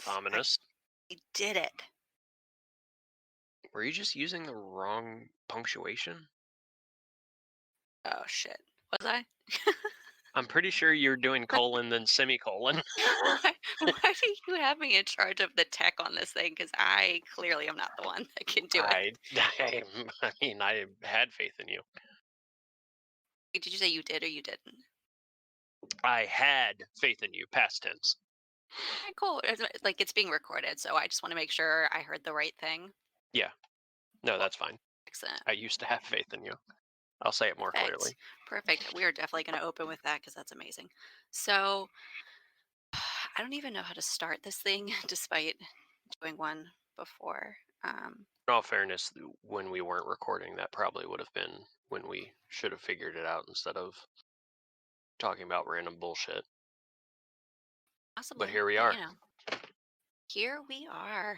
that's ominous. I did it. Were you just using the wrong punctuation? Oh shit. Was I? I'm pretty sure you're doing colon then semicolon. Why do you have me in charge of the tech on this thing? Because I clearly am not the one that can do it. I mean, I had faith in you. Did you say you did or you didn't? I had faith in you, past tense. Okay, cool. Like it's being recorded, so I just want to make sure I heard the right thing. Yeah. No, Cool. that's fine. Excellent. I used to have faith in you. I'll say it more Perfect. clearly. Perfect. We are definitely going to open with that because that's amazing. So I don't even know how to start this thing, despite doing one before. In all fairness, when we weren't recording, that probably would have been when we should have figured it out instead of talking about random bullshit. But Possibly, here we but are. here we are.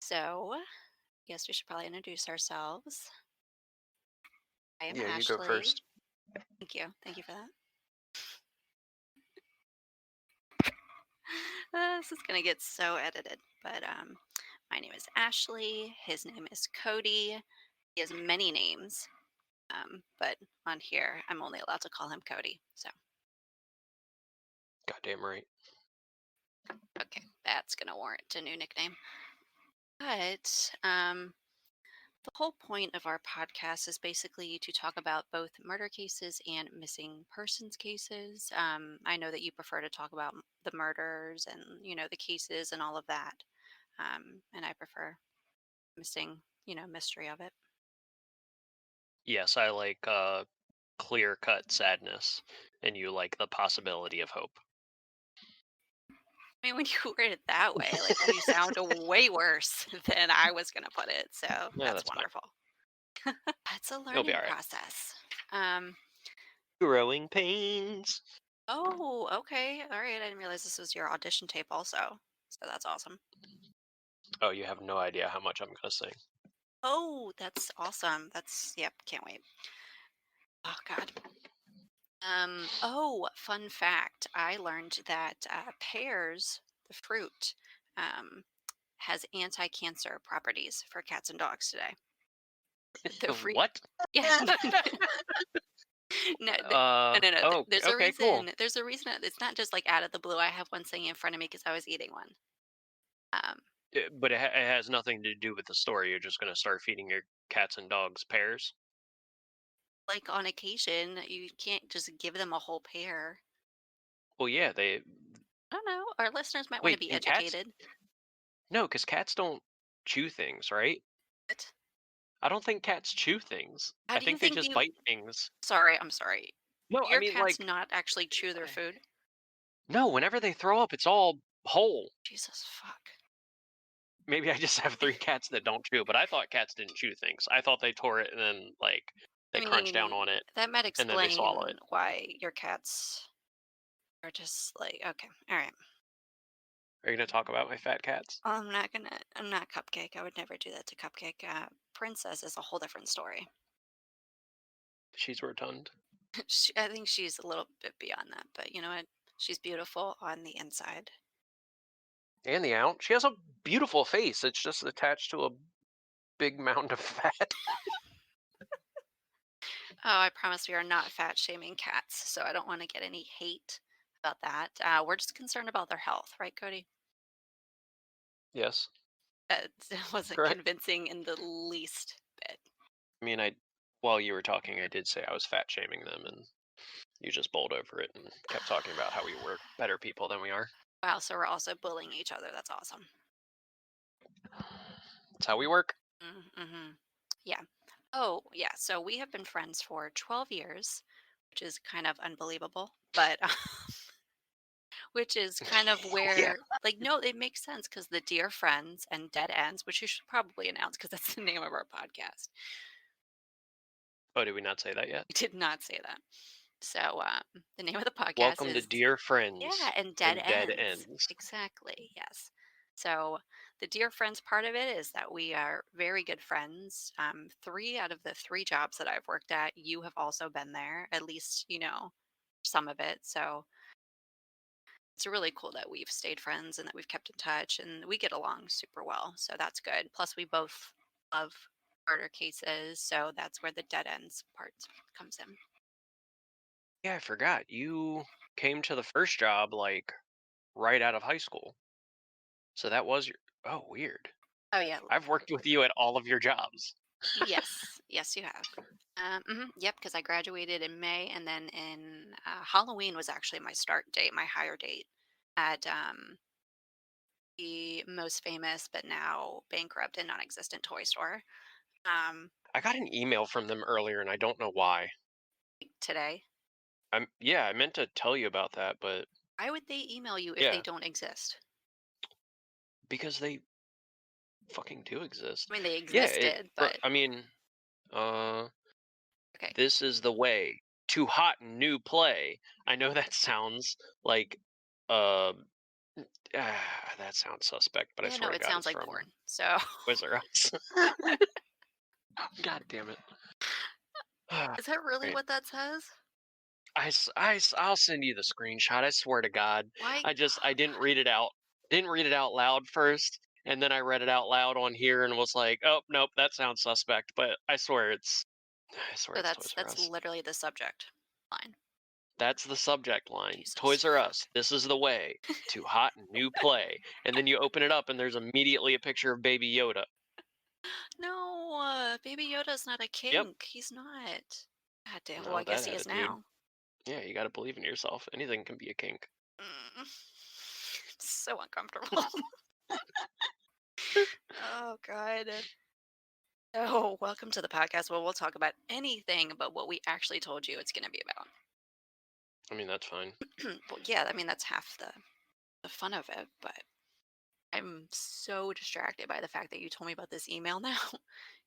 So I guess we should probably introduce ourselves. I am Yeah, you go Ashley. first. Thank you. Thank you for that. This is gonna get so edited, but my name is Ashley. His name is Cody. He has many names, but on here I'm only allowed to call him Cody. So Goddamn right. okay, that's gonna warrant a new nickname. But the whole point of our podcast is basically to talk about both murder cases and missing persons cases. I know that you prefer to talk about the murders and the cases and all of that, and I prefer missing mystery of it. Yes, I like clear cut sadness, and you like the possibility of hope. I mean, when you word it that way, like you sound way worse than I was gonna put it. So Yeah, that's that's fine. wonderful. It's a You'll be learning all right. process. Um, Growing pains. oh, okay, all right. I didn't realize this was your audition tape, also. So that's awesome. Oh, you have no idea how much I'm gonna sing. Oh, that's awesome. That's yep. Can't wait. Oh God. Oh, fun fact. I learned that pears, the fruit, um, has anti-cancer properties for cats and dogs today. The re- What? yeah. No, no, no, no. Oh, There's a okay, cool. reason. There's a reason. It's not just like out of the blue. I have one sitting in front of me because I was eating one. Um, But it has nothing to do with the story. You're just gonna start feeding your cats and dogs pears. like on occasion, you can't just give them a whole pear. Well, yeah, they I don't know. Our listeners might want to wait, be and cats? educated. No, because cats don't chew things, right? But I don't think cats chew things. how I do you think they think just you? bite things. Sorry, I'm sorry. No, I Your mean cats like not actually chew their food? no. Whenever they throw up, it's all whole. Jesus fuck. Maybe I just have three cats that don't chew, but I thought cats didn't chew things. I thought they tore it and then like I they crunch down mean, on it that might and then they swallow explain it. why your cats are just like, okay, all right. Are you gonna talk about my fat cats? I'm not Cupcake. I would never do that to Cupcake. Princess is a whole different story. She's rotund. I think she's a little bit beyond that, but you know what? She's beautiful on the inside. And the out. She has a beautiful face. It's just attached to a big mound of fat. Oh, I promise we are not fat shaming cats, so I don't want to get any hate about that. We're just concerned about their health, right, Cody? Yes, That wasn't correct. convincing in the least bit. I mean, I while you were talking, I did say I was fat shaming them, and you just bowled over it and kept talking about how we were better people than we are. Wow, so we're also bullying each other. That's awesome. That's how we work. Mm-hmm. Yeah. Oh, yeah. So we have been friends for 12 years, which is kind of unbelievable, but which is kind of Yeah. where, like, no, it makes sense because the Dear Friends and Dead Ends, which you should probably announce because that's the name of our podcast. Oh, did we not say that yet? We did not say that. So the name of the podcast Welcome to is, Dear yeah, Friends and Dead and Dead Ends. Ends. Exactly. Yes. So the Dear Friends part of it is that we are very good friends. Three out of the three jobs that I've worked at, you have also been there, at least, some of it. So it's really cool that we've stayed friends and that we've kept in touch and we get along super well. So that's good. Plus, we both love murder cases. So that's where the dead ends part comes in. Yeah, I forgot. You came to the first job like right out of high school. So that was your Oh, weird. Oh, yeah. I've worked with you at all of your jobs. Yes. Yes, you have. Yep, because I graduated in May, and then in Halloween was actually my start date, my hire date at the most famous but now bankrupt and non-existent toy store. Um, I got an email from them earlier and I don't know why. Today, Yeah, I meant to tell you about that, but why would they email you if they yeah, don't exist? because they fucking do exist. I mean, they Yeah, it existed, bro, but I mean, uh okay. this is the way to hot and new play. I know that sounds like uh that sounds suspect, but I Yeah, no, swear to it God sounds it's like from porn. So Toys R Us. God damn it. is that really Right. what that says? I'll send you the screenshot. I swear to God. Why? I Oh, didn't God. read it out. Didn't read it out loud first, and then I read it out loud on here and was like, "Oh, nope, that sounds suspect." But I swear So it's that's Toys R that's Us. literally the subject line. That's the subject line. Jesus Toys R fuck. Us. This is the way to hot and new play. And then you open it up and there's immediately a picture of Baby Yoda. No, Baby Yoda's not a Yep. kink. He's not. God damn. Well, No, I guess that he is attitude. now. Yeah, you got to believe in yourself. Anything can be a kink. Mm. It's so uncomfortable. Oh God. Oh, welcome to the podcast. Well, we'll talk about anything but what we actually told you it's going to be about. I mean, that's fine. Well, yeah, I mean that's half the fun of it. But I'm so distracted by the fact that you told me about this email now,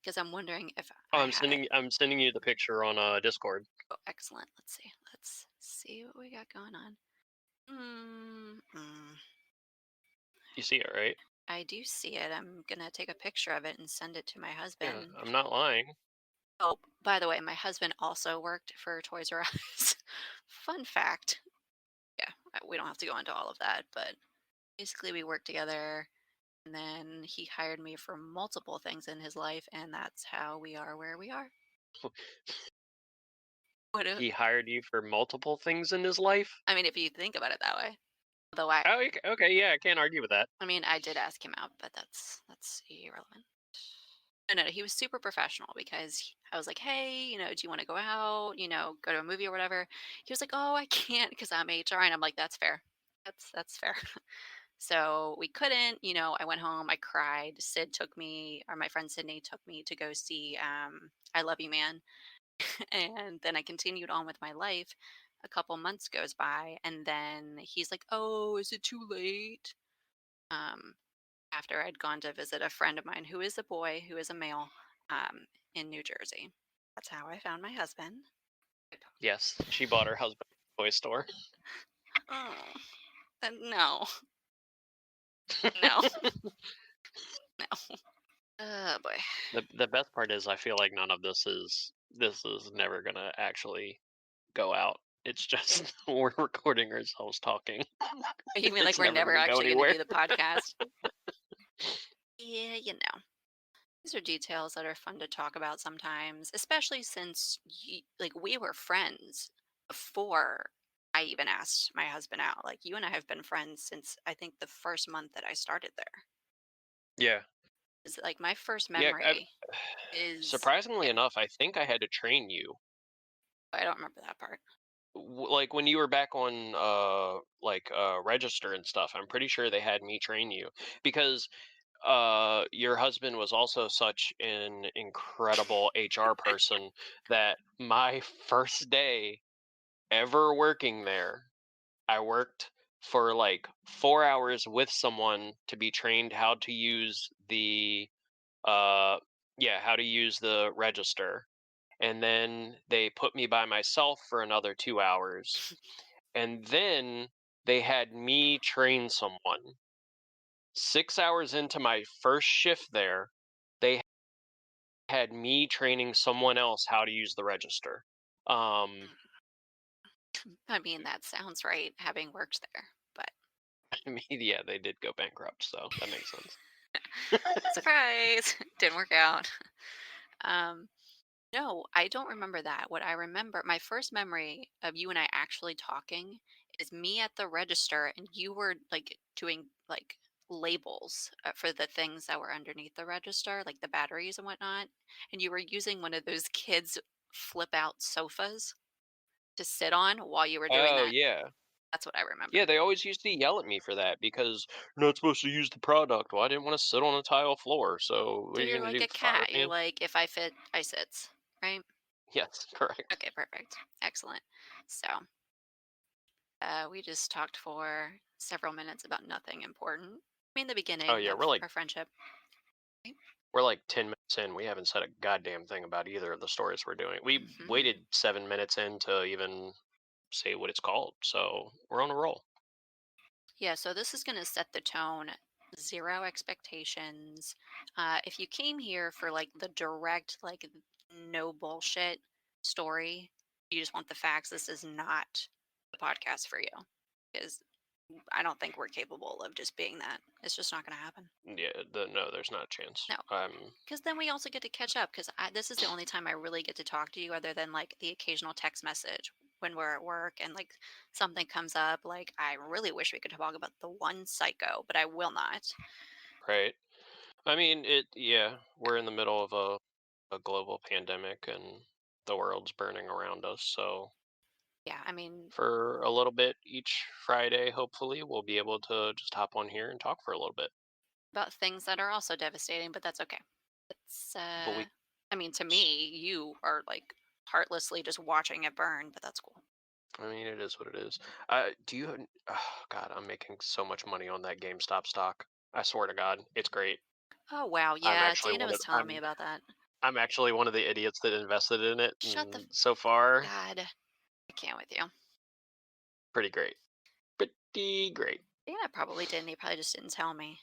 because I'm wondering if Oh, I had it. I'm sending you the picture on Discord. Oh, excellent. Let's see. Let's see what we got going on. Mm. You see it, right? I do see it. I'm gonna take a picture of it and send it to my Yeah, husband. I'm not lying. Oh, by the way, my husband also worked for Toys R Us. Fun fact. Yeah, we don't have to go into all of that, but basically we worked together and then he hired me for multiple things in his life and that's how we are where we are. What a, He hired you for multiple things in his life? I mean, if you think about it that way. Although Oh, okay, yeah, I can't argue with that. I mean, I did ask him out, but that's irrelevant. No, he was super professional because I was like, "Hey, do you want to go out? Go to a movie or whatever." He was like, "Oh, I can't because I'm HR," and I'm like, "That's fair. That's fair." So we couldn't. I went home. I cried. Sid took me, or my friend Sydney took me to go see "I Love You, Man," and then I continued on with my life. A couple months goes by, and then he's like, "Oh, is it too late?" Um, After I'd gone to visit a friend of mine who is a boy, who is a male, in New Jersey. That's how I found my husband. Yes, she bought her husband a toy store. Oh, no, no, no. Oh boy. The best part is I feel like none of this is never gonna actually go out. It's just we're recording ourselves talking. You mean like It's we're never never gonna go actually going to anywhere. do the podcast? Yeah, these are details that are fun to talk about sometimes, especially since like we were friends before I even asked my husband out. Like you and I have been friends since I think the first month that I started there. Yeah. Is like my first Yeah, memory is surprisingly yeah. enough, I think I had to train you. I don't remember that part. Like when you were back on register and stuff, I'm pretty sure they had me train you because your husband was also such an incredible HR person that my first day ever working there, I worked for like 4 hours with someone to be trained how to use uh how to use the register. And then they put me by myself for another 2 hours. And then they had me train someone. 6 hours into my first shift there, they had me training someone else how to use the register. Um, I mean, that sounds right, having worked there, but I mean, yeah, they did go bankrupt, so that makes sense. Surprise! Didn't work out. Um, no, I don't remember that. What I remember, my first memory of you and I actually talking is me at the register, and you were like doing like labels for the things that were underneath the register, like the batteries and whatnot. And you were using one of those kids' flip out sofas to sit on while you were doing Oh, that. yeah. That's what I Yeah, remember. they always used to yell at me for that because you're not supposed to use the product. Well, I didn't want to sit on a tile floor, so what So are you you're gonna like do, a fire cat. You're me? like, if I fit, I sits, right? Yes, correct. Okay, perfect. Excellent. So we just talked for several minutes about nothing important. I mean, the Oh, beginning yeah, of our friendship. Right? we're like 10 minutes in, we haven't said a goddamn thing about either of the stories we're doing. We Hmm. waited 7 minutes in to even say what it's called, so we're on a roll. Yeah, so this is going to set the tone. Zero expectations. If you came here for like the direct, like no bullshit story, you just want the facts, this is not the podcast for you. Because I don't think we're capable of just being that. It's just not going to happen. Yeah, no, there's not a chance. No. Because then we also get to catch up. Because this is the only time I really get to talk to you, other than like the occasional text message when we're at work and like something comes up. Like, I really wish we could talk about the one psycho, but I will not. right. I mean, yeah, we're in the middle of a global pandemic and the world's burning around us, so Yeah, I mean, for a little bit each Friday, hopefully, we'll be able to just hop on here and talk for a little bit. about things that are also devastating, but that's okay. It's, But we, I mean, to me, you are like heartlessly just watching it burn, but that's cool. I mean, it is what it is. Do you? Oh, God, I'm making so much money on that GameStop stock. I swear to God, it's great. Oh, wow. I'm Yeah, actually Dana one was of telling me about that. I'm actually one of the idiots that invested in it, Shut the and so far, God. I can't with you. pretty great. Pretty great. Dana probably didn't. He probably just didn't tell me.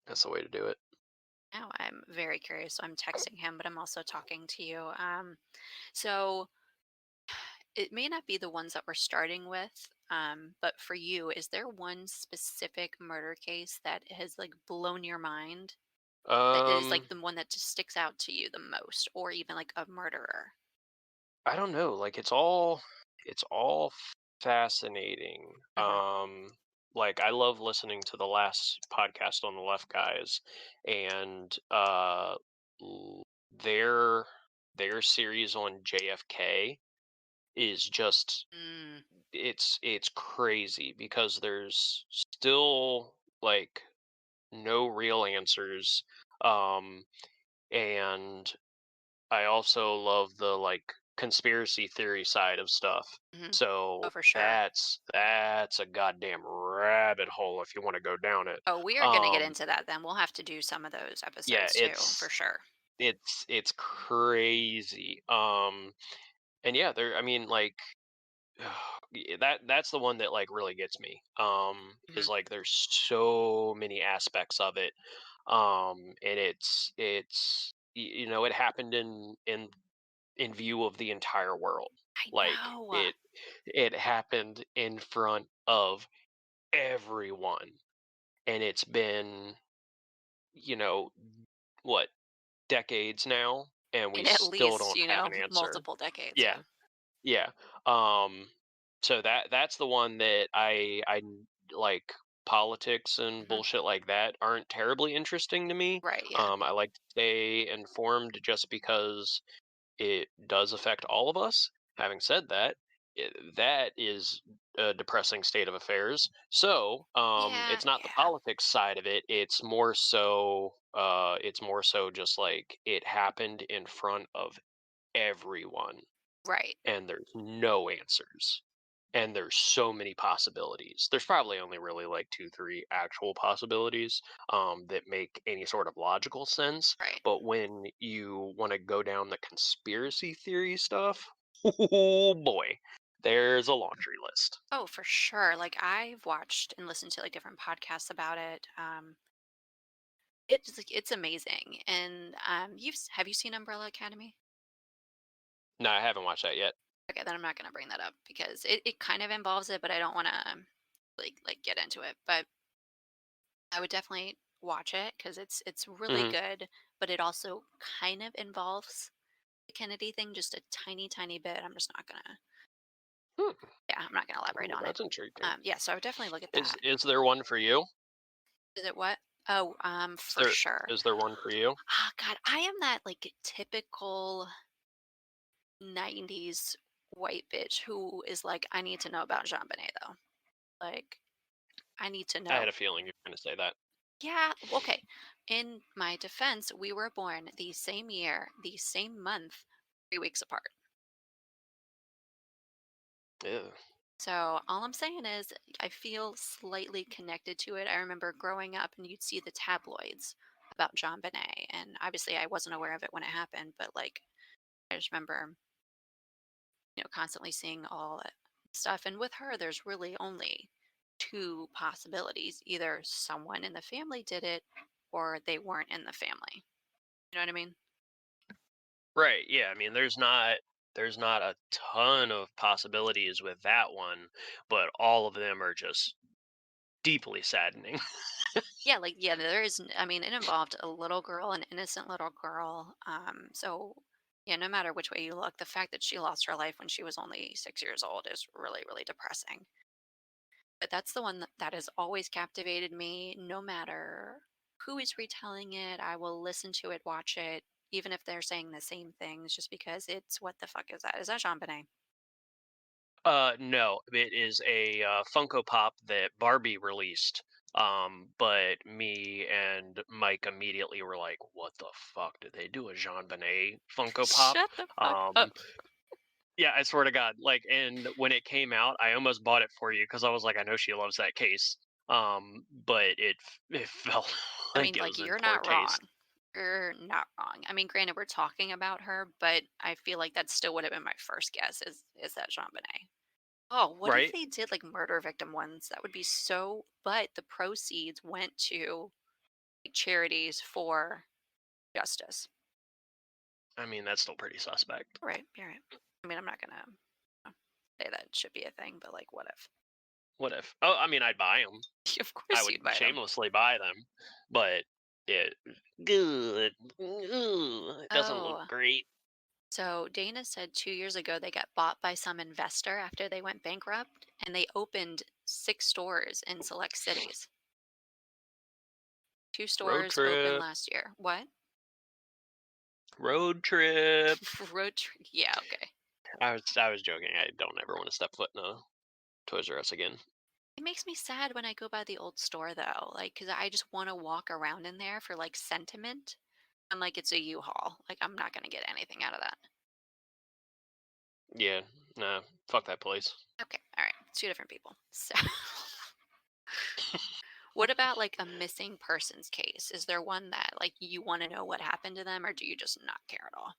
That's the way to do it. Now I'm very curious. So I'm texting him, but I'm also talking to you. So it may not be the ones that we're starting with, but for you, is there one specific murder case that has like blown your mind? That is Um, like the one that just sticks out to you the most, or even like a murderer? I don't know. Like it's all fascinating. Hmm. Like I love listening to the last podcast on the left guys, and l- their their series on JFK is just Mm, it's crazy because there's still like no real answers. Um, and I also love the like conspiracy theory side of stuff. hmm. Oh, So for sure. that's a goddamn rabbit hole if you want to go down it. Oh, we are going to get Um into that then. We'll have to do some of those yeah, episodes too, for it's sure. it's crazy. And yeah, there I mean like that's the one that like really gets me. Hmm. Is like there's so many aspects of it. And it happened in view of the entire world. I Like know. it happened in front of everyone, and it's been, you know, what, decades now, and we And at still least, don't have an answer. multiple decades. Yeah, Yeah. yeah. So that's the one that like. Politics and Hmm. bullshit like that aren't terribly interesting to me. Right. Yeah. I like to stay informed just because it does affect all of us. Having said that, that is a depressing state of affairs. So, Yeah. it's not the Yeah. politics side of it. It's more so just like it happened in front of everyone, Right. and there's no answers. And there's so many possibilities. There's probably only really like two, three actual possibilities that make any sort of logical sense. Right. But when you want to go down the conspiracy theory stuff, oh boy, there's a laundry list. Oh, for sure. Like, I've watched and listened to like different podcasts about it. It's like it's amazing. And have you seen Umbrella Academy? No, I haven't watched that yet. Okay, then I'm not going to bring that up because it kind of involves it, but I don't want to like get into it. But I would definitely watch it because it's really Hmm. good, but it also kind of involves the Kennedy thing just a tiny, tiny bit. Hmm. I'm not gonna elaborate Ooh, on it. that's intriguing. Yeah, so I would definitely look at Is that. is there one for you? Is it what? Oh, Is for there sure. is there one for you? God, I am that like typical 90s white bitch who is like, I need to know about Jean Bonnet though. Like, I need to I had know. a feeling you were going to say that. Yeah, okay. In my defense, we were born the same year, the same month, 3 weeks apart. Ew. So all I'm saying is I feel slightly connected to it. I remember growing up and you'd see the tabloids about John Bonet. And obviously I wasn't aware of it when it happened, but like I just remember, constantly seeing all that stuff. And with her, there's really only two possibilities. Either someone in the family did it or they weren't in the family. You know what I mean? Right. Yeah. I mean, there's not a ton of possibilities with that one, but all of them are just deeply saddening. Yeah, like yeah, I mean, it involved a little girl, an innocent little girl. So yeah, no matter which way you look, the fact that she lost her life when she was only 6 years old is really, really depressing. But that's the one that has always captivated me, no matter who is retelling it. I will listen to it, watch it, even if they're saying the same things, just because it's what the fuck is that? Is that Jean Benet? No, it is a Funko Pop that Barbie released. But me and Mike immediately were like, "What the fuck did they do? A Jean Bonnet Funko Pop?" Shut the fuck Um, up. yeah, I swear to God. Like, and when it came out, I almost bought it for you because I was like, I know she loves that case. But it felt I like mean, it like, was in you're poor not wrong. taste, You're not wrong. I mean, granted, we're talking about her, but I feel like that still would have been my first guess is that Jean Benet. Oh, what if right? they did like murder victim ones? That would be so, but the proceeds went to like, charities for justice. I mean, that's still pretty suspect. You're right. You're right. I mean, I'm not gonna say that it should be a thing, but like, what if? What if? Oh, I mean, I'd buy them. Of I course would you'd buy them. shamelessly buy them, but it good. It doesn't look Oh, great. so Dana said 2 years ago they got bought by some investor after they went bankrupt, and they opened 6 stores in select cities. Two Road stores opened trip. last year. What? Road trip. Road trip? Yeah, okay. I was joking. I don't ever want to step foot in a Toys R Us again. It makes me sad when I go by the old store though, like, cause I just want to walk around in there for like sentiment. I'm like, it's a U-Haul. Like, I'm not gonna get anything out of that. Yeah, nah, fuck that place. Okay, all right, two different people. So, what about like a missing persons case? Is there one that like you want to know what happened to them, or do you just not care at all?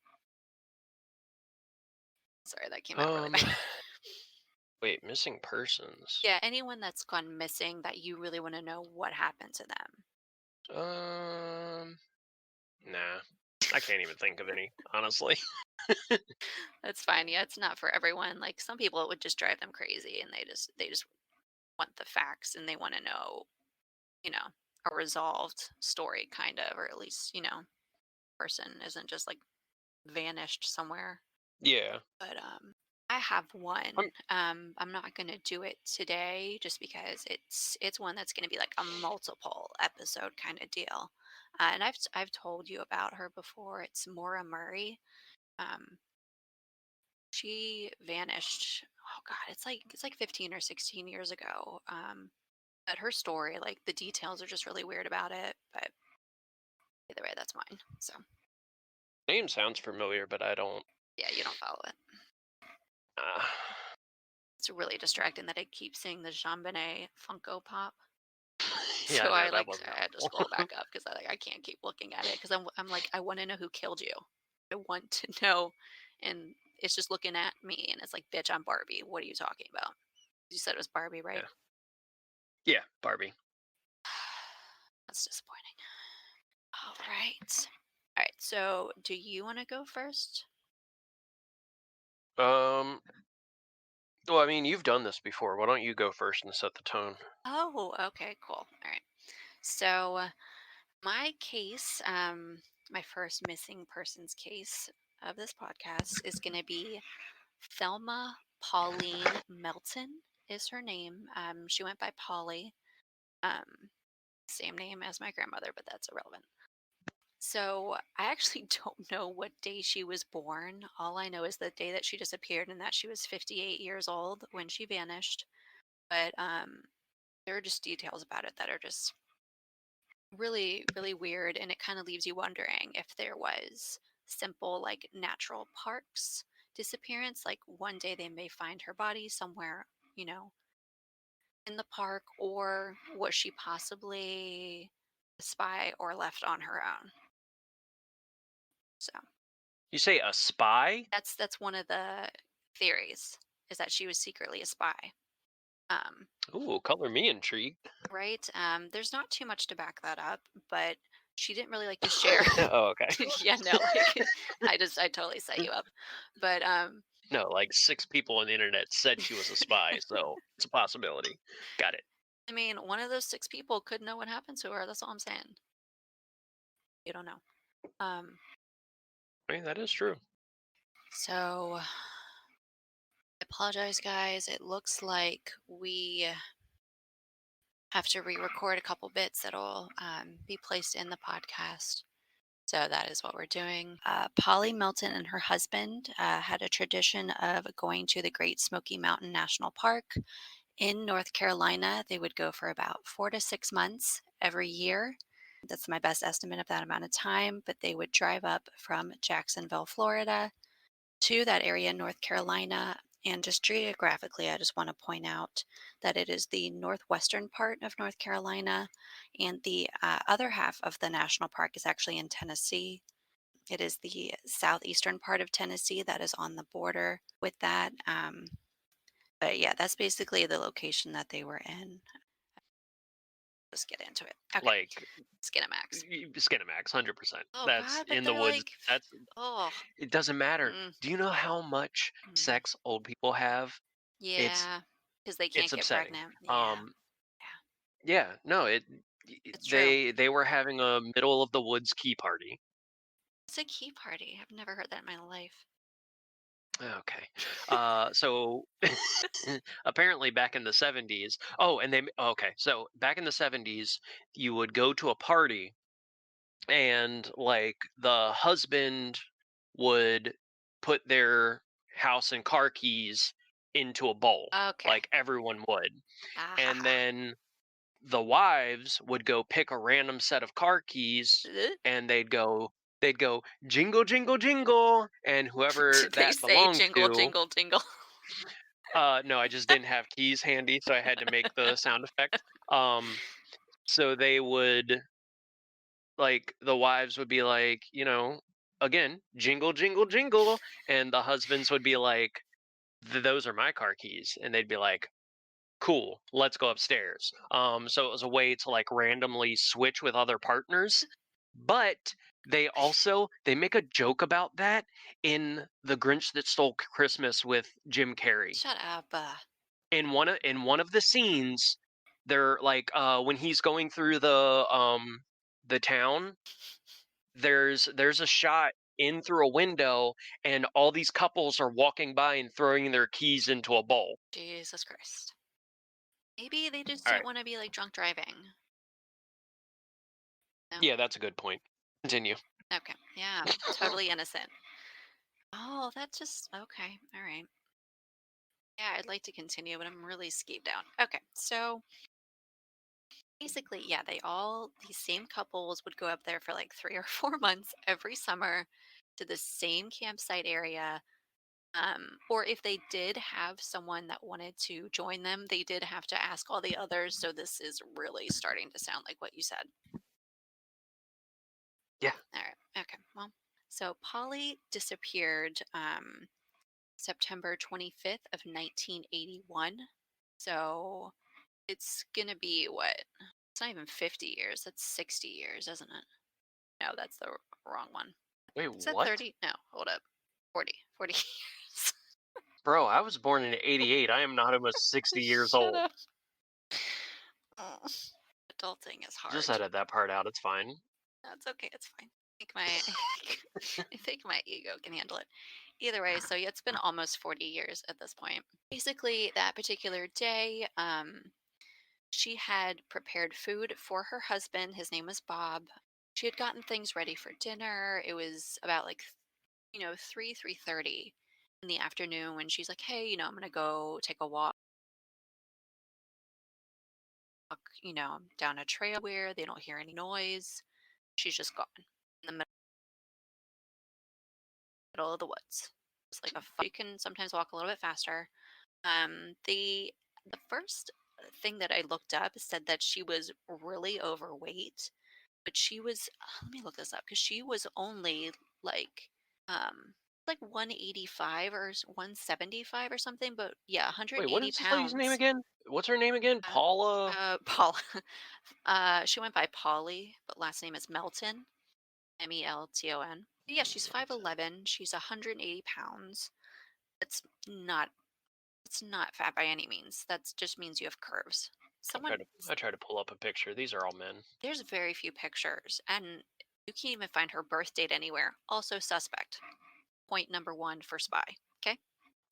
Sorry, that came out really Um, bad. wait, missing persons. Yeah, anyone that's gone missing that you really want to know what happened to them. Um, nah, I can't even think of any, honestly. That's fine. Yeah, it's not for everyone. Like some people it would just drive them crazy and they just want the facts and they want to know, you know, a resolved story kind of, or at least, person isn't just like vanished somewhere. Yeah, But I have I'm one. I'm not going to do it today just because it's one that's going to be like a multiple episode kind of deal. And I've told you about her before. It's Maura Murray. Um, she vanished. Oh God, it's like 15 or 16 years ago. But her story, like the details are just really weird about it. But either way, that's mine. So name sounds familiar, but I don't. yeah, you don't follow it. Uh, It's really distracting that I keep seeing the Jean Benet Funko Pop. yeah, So no, that wasn't I had to helpful. scroll back up because I can't keep looking at it because I'm like I want to know who killed you. I want to know, and it's just looking at me and it's like, bitch, I'm Barbie. What are you talking about? You said it was Barbie, right? Yeah, yeah, Barbie. That's disappointing. All right. All right. So, do you want to go first? Um, well, I mean, you've done this before. Why don't you go first and set the tone? Oh, okay, cool. All right. So, my case, my first missing persons case of this podcast is going to be Thelma Pauline Melton is her name. She went by Polly, um, same name as my grandmother, but that's irrelevant. So I actually don't know what day she was born. All I know is the day that she disappeared and that she was 58 years old when she vanished. But there are just details about it that are just really, really weird. And it kind of leaves you wondering if there was simple, like natural parks disappearance. Like one day they may find her body somewhere, you know, in the park, or was she possibly a spy or left on her own? So You say a spy? that's one of the theories, is that she was secretly a spy. Um, Ooh, color me intrigued. right? There's not too much to back that up, but she didn't really like to share. Oh, okay. Yeah, no, like I totally set you up. But No, like 6 people on the internet said she was a spy, so it's a possibility. Got it. I mean, one of those six people could know what happened to her. That's all I'm saying. You don't know. Um, I mean, that is true. so I apologize, guys. It looks like we have to re-record a couple bits that'll be placed in the podcast. So that is what we're doing. Polly Melton and her husband had a tradition of going to the Great Smoky Mountain National Park in North Carolina. They would go for about 4 to 6 months every year. That's my best estimate of that amount of time. But they would drive up from Jacksonville, Florida, to that area in North Carolina. And just geographically, I just want to point out that it is the northwestern part of North Carolina, and the other half of the national park is actually in Tennessee. It is the southeastern part of Tennessee that is on the border with that. But yeah, that's basically the location that they were in. Let's get into it. Okay, Like Skinamax. Skinamax, 100%. Oh That's God, but in the they're woods. like, That's oh, it doesn't matter. mm, Do you know how much mm, sex old people have? It's yeah, because they can't it's get upsetting. pregnant. Yeah, Um yeah, yeah, no, it's true. they were having a middle of the woods key party. It's a key party. I've never heard that in my life. Okay. So apparently back in the 70s. Oh, and okay. So back in the 70s, you would go to a party and like the husband would put their house and car keys into a bowl, Okay. like everyone would. Ah ha And ha. then the wives would go pick a random set of car keys and they'd go jingle jingle jingle and whoever Did they that say belonged jingle, to. jingle, jingle? No, I just didn't have keys handy, so I had to make the sound effect. So they would, like, the wives would be like, again, jingle, jingle, jingle, and the husbands would be like, Those are my car keys," and they'd be like, "Cool, let's go upstairs." So it was a way to like randomly switch with other partners, but they make a joke about that in The Grinch That Stole Christmas with Jim Carrey. Shut up. In one of the scenes, they're like when he's going through the town, there's a shot in through a window and all these couples are walking by and throwing their keys into a bowl. Jesus Christ. Maybe they just All didn't right. want to be like drunk driving. No. Yeah, that's a good point. Continue. Okay. Yeah. Totally innocent. Oh, that's just okay. All right. Yeah, I'd like to continue, but I'm really skeeved out. Okay. So basically, yeah, these same couples would go up there for like 3 or 4 months every summer to the same campsite area. Or if they did have someone that wanted to join them, they did have to ask all the others. So this is really starting to sound like what you said. Yeah. All right. Okay. Well, so Polly disappeared September 25th of 1981. So it's going to be what? It's not even 50 years. That's 60 years, isn't it? No, that's the wrong one. Wait, Is that what? 30? No, hold up. 40 years. Bro, I was born in '88. I am not almost 60 years Shut old. up. Oh. Adulting is Just hard. edit that part out. It's fine. That's okay. It's fine. I think my I think my ego can handle it. Either way, so yeah, it's been almost 40 years at this point. Basically, that particular day, she had prepared food for her husband. His name was Bob. She had gotten things ready for dinner. It was about like 3:30 in the afternoon when she's like, "Hey, I'm going to go take a walk, down a trail where they don't hear any noise." She's just gone in the middle of the woods. It's like you can sometimes walk a little bit faster. The first thing that I looked up said that she was really overweight, but she was let me look this up because she was only like um 185 or 175 or something, but yeah, Wait, 180 what is this lady's name pounds. again? What's her name again? uh, Paula? Paul. She went by Polly, but last name is Melton, Melton. Yeah, she's Melton. 5'11". She's 180 pounds. It's not it's not fat by any means. That just means you have curves. Someone I try to pull up a picture. These are all men. There's very few pictures, and you can't even find her birth date anywhere. Also suspect. Point number one for spy. Okay,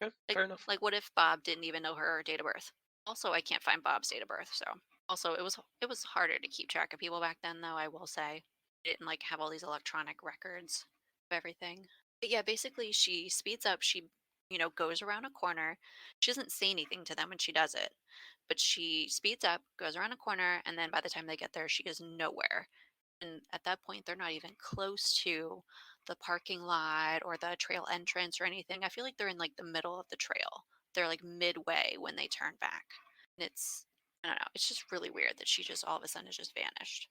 Okay, like fair enough. like what if Bob didn't even know her date of birth? Also, I can't find Bob's date of birth. So also, it was harder to keep track of people back then, though. I will say, they didn't like have all these electronic records of everything. But yeah, basically, she speeds up. She goes around a corner. She doesn't say anything to them when she does it, but she speeds up, goes around a corner, and then by the time they get there, she is nowhere. And at that point, they're not even close to the parking lot or the trail entrance or anything. I feel like they're in like the middle of the trail. They're like midway when they turn back. And I don't know, it's just really weird that she just all of a sudden has just vanished.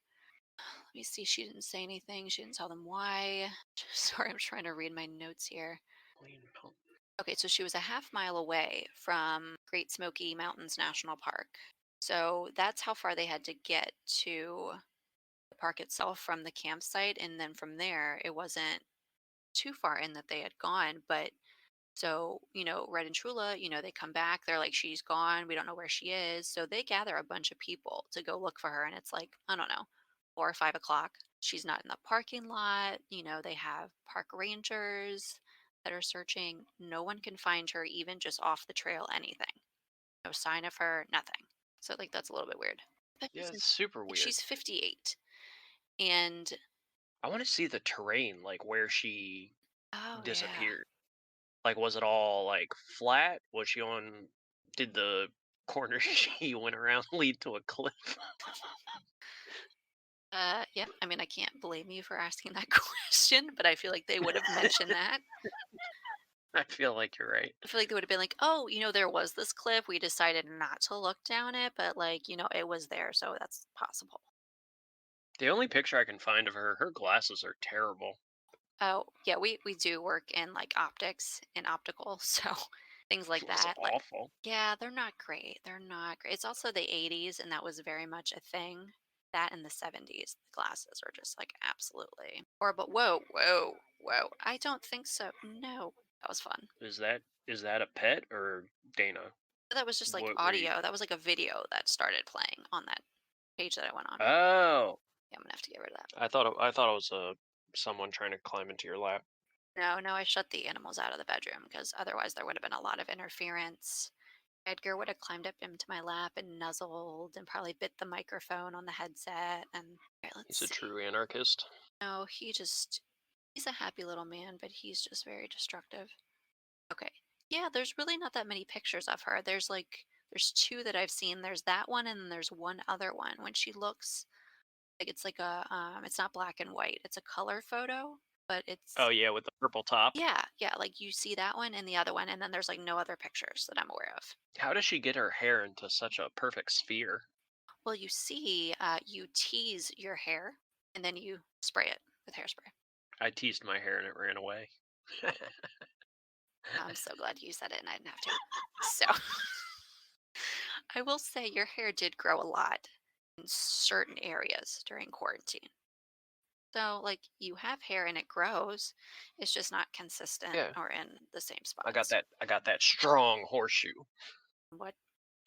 Let me see. She didn't say anything. She didn't tell them why. Sorry, I'm trying to read my notes here. Okay, so she was a half mile away from Great Smoky Mountains National Park. So that's how far they had to get to the park itself from the campsite. And then from there, it wasn't too far in that they had gone. But so, Red and Trula, they come back. They're like, she's gone. We don't know where she is. So they gather a bunch of people to go look for her. And it's like, I don't know, 4 or 5 o'clock. She's not in the parking lot. They have park rangers that are searching. No one can find her, even just off the trail, anything. No sign of her, nothing. So, like, that's a little bit weird. Especially Yeah, it's since super like, weird. she's 58. And I want to see the terrain, like where she oh, yeah. disappeared. Like, was it all like flat? Was she on? Did the corner she went around lead to a cliff? Yeah. I mean, I can't blame you for asking that question, but I feel like they would have mentioned that. I feel like you're right. I feel like they would have been like, "Oh, there was this cliff. We decided not to look down it, but like, it was there, so that's possible." The only picture I can find of her, her glasses are terrible. Oh, yeah, we do work in like optics and optical, so things like It was that. Like, awful. yeah, they're not great. They're not great. It's also the 80s, and that was very much a thing. That in the 70s, the glasses were just like absolutely horrible. Whoa, whoa, whoa. I don't think so. No, that was fun. Is that a pet or Dana? That was just like What were you? audio. That was like a video that started playing on that page that I went on. Oh, Yeah, I'm gonna have to get rid of that. I thought it was someone trying to climb into your lap. No, no, I shut the animals out of the bedroom because otherwise there would have been a lot of interference. Edgar would have climbed up into my lap and nuzzled and probably bit the microphone on the headset. And right, let's He's a see. true anarchist. No, he's a happy little man, but he's just very destructive. Okay. Yeah, there's really not that many pictures of her. There's two that I've seen. There's that one and then there's one other one when she looks like it's like it's not black and white. It's a color photo, but Oh it's yeah, with the purple top. yeah, yeah, like you see that one and the other one and then there's like no other pictures that I'm aware of. How does she get her hair into such a perfect sphere? Well, you see, you tease your hair and then you spray it with hairspray. I teased my hair and it ran away. I'm so glad you said it and I didn't have to. So I will say your hair did grow a lot in certain areas during quarantine. So, like, you have hair and it grows, it's just not consistent Yeah, or in the same I got spots. that. I got that strong horseshoe. What?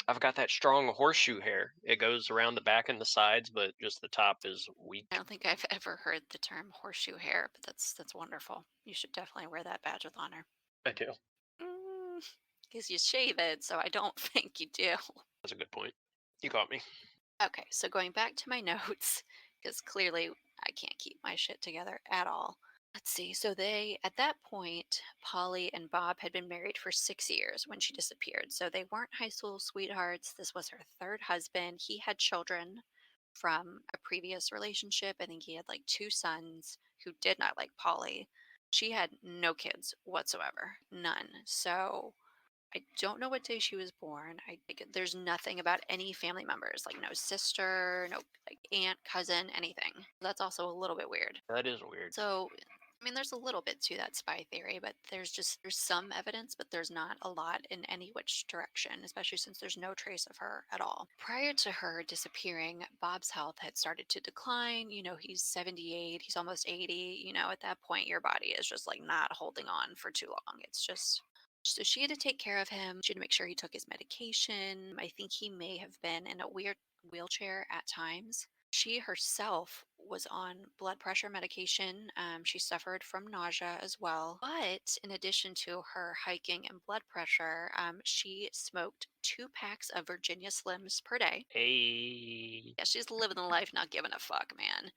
I've got that strong horseshoe hair. It goes around the back and the sides, but just the top is I weak. don't think I've ever heard the term horseshoe hair, but that's wonderful. You should definitely wear that badge with honor. I do. Because you shave it, so I don't think you do. That's a good point. You got me. Okay, so going back to my notes, because clearly I can't keep my shit together at all. Let's see. So they, at that point, Polly and Bob had been married for 6 years when she disappeared. So they weren't high school sweethearts. This was her third husband. He had children from a previous relationship. I think he had like two sons who did not like Polly. She had no kids whatsoever, none. So I don't know what day she was born. I think there's nothing about any family members, like no sister, no like aunt, cousin, anything. That's also a little bit weird. That is weird. So, I mean, there's a little bit to that spy theory, but there's some evidence, but there's not a lot in any which direction, especially since there's no trace of her at all. Prior to her disappearing, Bob's health had started to decline. He's 78, he's almost 80. At that point, your body is just like not holding on for too long. It's just so she had to take care of him. She had to make sure he took his medication. I think he may have been in a weird wheelchair at times. She herself was on blood pressure medication. She suffered from nausea as well. But in addition to her hiking and blood pressure, she smoked 2 packs of Virginia Slims per day. Hey. Yeah, she's living the life, not giving a fuck, man.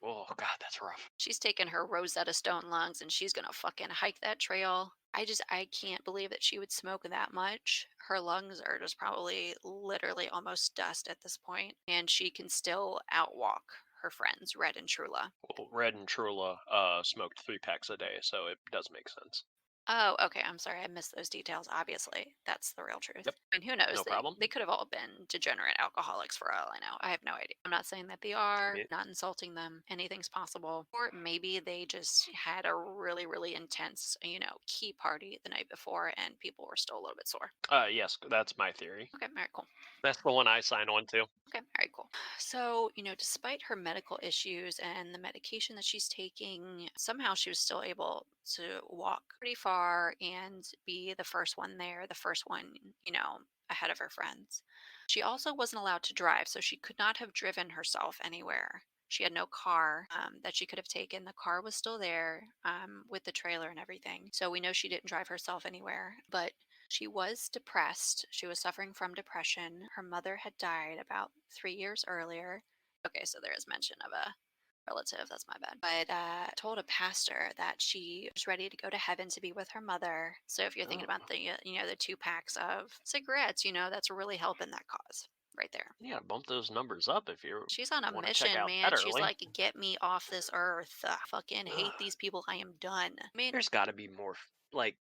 Oh God, that's rough. She's taking her Rosetta Stone lungs and she's gonna fucking hike that trail. I can't believe that she would smoke that much. Her lungs are just probably literally almost dust at this point, and she can still outwalk her friends, Red and Trula. Well, Red and Trula smoked 3 packs a day, so it does make sense. Oh, okay. I'm sorry. I missed those details. Obviously, that's the real truth. Yep, I mean, who knows? no They problem. they could have all been degenerate alcoholics for all I know. I have no idea. I'm not saying that they I are, mean, not insulting them. Anything's possible. Or maybe they just had a really, really intense, key party the night before and people were still a little bit sore. yes, that's my theory. Okay, all right, cool. That's the one I sign on to. Okay, all right, cool. So, despite her medical issues and the medication that she's taking, somehow she was still able to walk pretty far and be the first one there, the first one, ahead of her friends. She also wasn't allowed to drive, so she could not have driven herself anywhere. She had no car that she could have taken. The car was still there with the trailer and everything. So we know she didn't drive herself anywhere. But she was depressed. She was suffering from depression. Her mother had died about 3 years earlier. Okay, so there is mention of a relative. That's my bad. But told a pastor that she was ready to go to heaven to be with her mother. So if you're thinking Oh, about the 2 packs of cigarettes, that's really helping that cause right there. yeah, bump those numbers up if you She's on a want to check mission, out that man. She's early. like, get me off this earth. I fucking hate Ugh. these people. I am done. I mean, There's got to be more like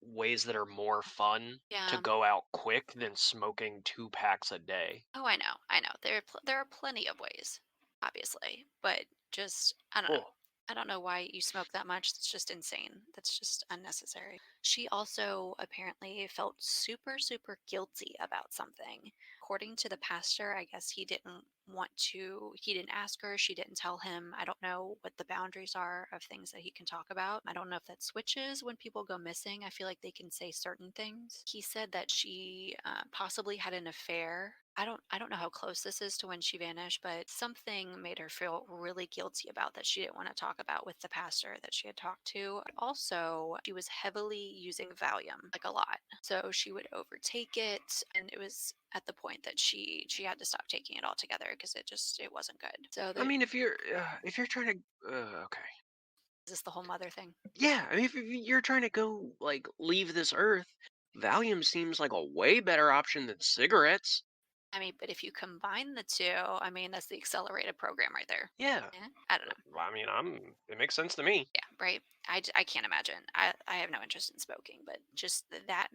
ways that are more fun to yeah. go out quick than smoking 2 packs a day. Oh, I know, I know. There are plenty of ways, obviously, but just I don't know. Oh, I don't know why you smoke that much. That's just insane. That's just unnecessary. She also apparently felt super, super guilty about something. According to the pastor, I guess he didn't ask her, she didn't tell him. I don't know what the boundaries are of things that he can talk about. I don't know if that switches when people go missing. I feel like they can say certain things. He said that she possibly had an affair. I don't know how close this is to when she vanished, but something made her feel really guilty about that she didn't want to talk about with the pastor that she had talked to. Also, she was heavily using Valium, like a lot. So she would overtake it, and it was at the point that she had to stop taking it altogether because it wasn't good. So I there's mean, if you're trying to, okay, this the whole mother thing. yeah, I mean, if you're trying to go like leave this earth, Valium seems like a way better option than cigarettes. I mean, but if you combine the two, I mean, that's the accelerated program right there. Yeah, Yeah, I don't know. I mean, it makes sense to me. Yeah, right. I can't imagine. I have no interest in smoking, but just that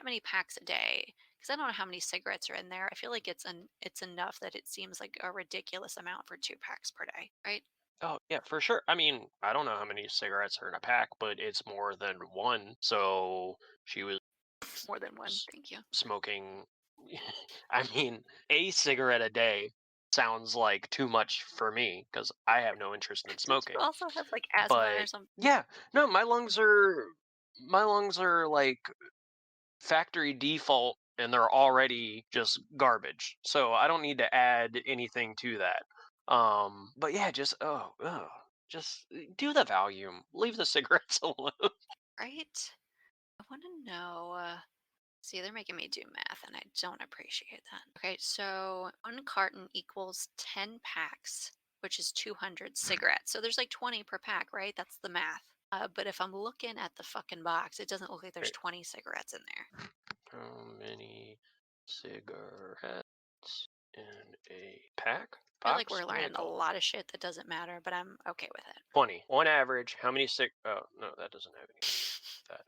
many packs a day, because I don't know how many cigarettes are in there. I feel like it's enough that it seems like a ridiculous amount for 2 packs per day, right? Oh, yeah, for sure. I mean, I don't know how many cigarettes are in a pack, but it's more than one. So she was More than one. s- Thank you. smoking. I mean, a cigarette a day sounds like too much for me because I have no interest in Don't you smoking. also have like asthma or But something? yeah, no, my lungs are like factory default and they're already just garbage. So I don't need to add anything to that. But yeah, just just do the volume. Leave the cigarettes alone. Right? I want to know. See, they're making me do math, and I don't appreciate that. Okay, so 1 carton equals 10 packs, which is 200 cigarettes. So there's like 20 per pack, right? That's the math. But if I'm looking at the fucking box, it doesn't look like there's Wait, 20 cigarettes in there. how many cigarettes in a pack? I feel like we're Box? What do they learning a call it? lot of shit that doesn't matter, but I'm okay with it. 20. On average, how many Oh, no, that doesn't have anything to do with that.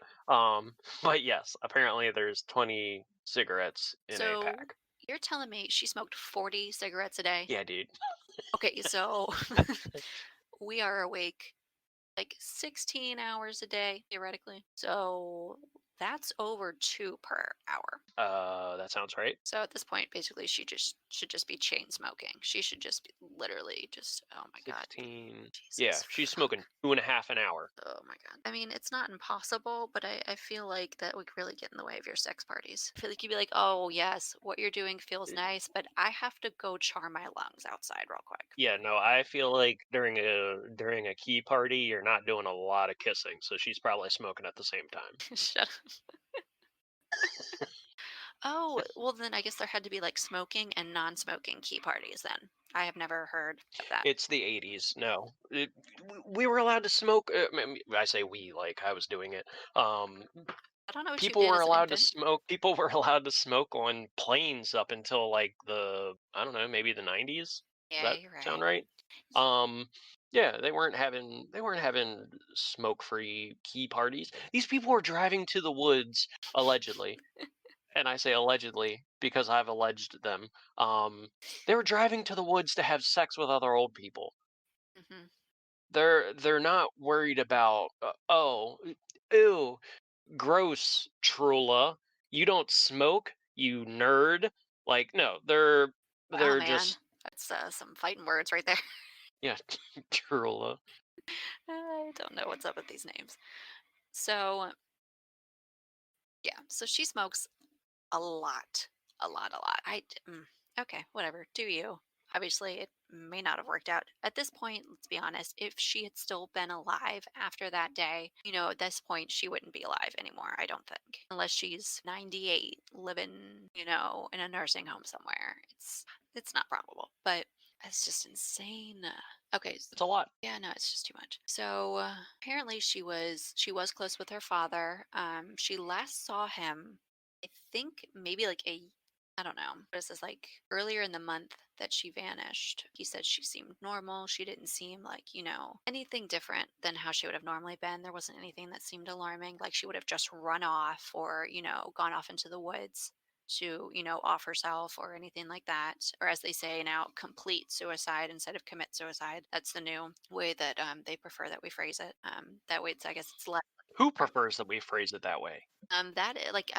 But yes, apparently there's 20 cigarettes in a So pack. you're telling me she smoked 40 cigarettes a day? Yeah, dude. Okay, so we are awake like 16 hours a day, theoretically. So that's over 2 per hour. That sounds right. So at this point, basically, she just should just be chain smoking. She should just be literally just, oh my God, 16. Yeah, Jesus she's fuck. smoking 2.5 an hour. Oh my God. I mean, it's not impossible, but I feel like that would really get in the way of your sex parties. I feel like you'd be like, oh, yes, what you're doing feels nice, but I have to go charm my lungs outside real quick. Yeah, no, I feel like during a key party, you're not doing a lot of kissing, so she's probably smoking at the same time. Shut up. Oh, well, then I guess there had to be like smoking and non smoking key parties then. I have never heard of that. It's the 80s. No, we were allowed to smoke. I say we, like I was doing it. I don't know what you People did were as an allowed to infant. smoke. People were allowed to smoke on planes up until like I don't know, maybe the 90s. Does Yeah, that you're sound right. right? Um, yeah, they weren't having smoke-free key parties. These people were driving to the woods allegedly, and I say allegedly because I've alleged them. Um, they were driving to the woods to have sex with other old people. Hmm. They're not worried about ew, gross, Trula. You don't smoke, you nerd. Like, no, Wow, they're man. just That's some fighting words right there. yeah, Trula. I don't know what's up with these names. So, yeah, so she smokes a lot, a lot, a lot. Okay, whatever. Do you? Obviously, it may not have worked out. At this point, let's be honest, if she had still been alive after that day, at this point, she wouldn't be alive anymore, I don't think. Unless she's 98, living, in a nursing home somewhere. It's not probable, but it's just insane. Okay, It's a lot. yeah, no, it's just too much. So apparently she was close with her father. She last saw him, I think maybe like I don't know. What is this like earlier in the month that she vanished? He said she seemed normal. She didn't seem like, anything different than how she would have normally been. There wasn't anything that seemed alarming, like she would have just run off or, gone off into the woods to, off herself or anything like that. Or as they say now, complete suicide instead of commit suicide. That's the new way that they prefer that we phrase it. That way I guess it's less. Who prefers that we phrase it that way? Like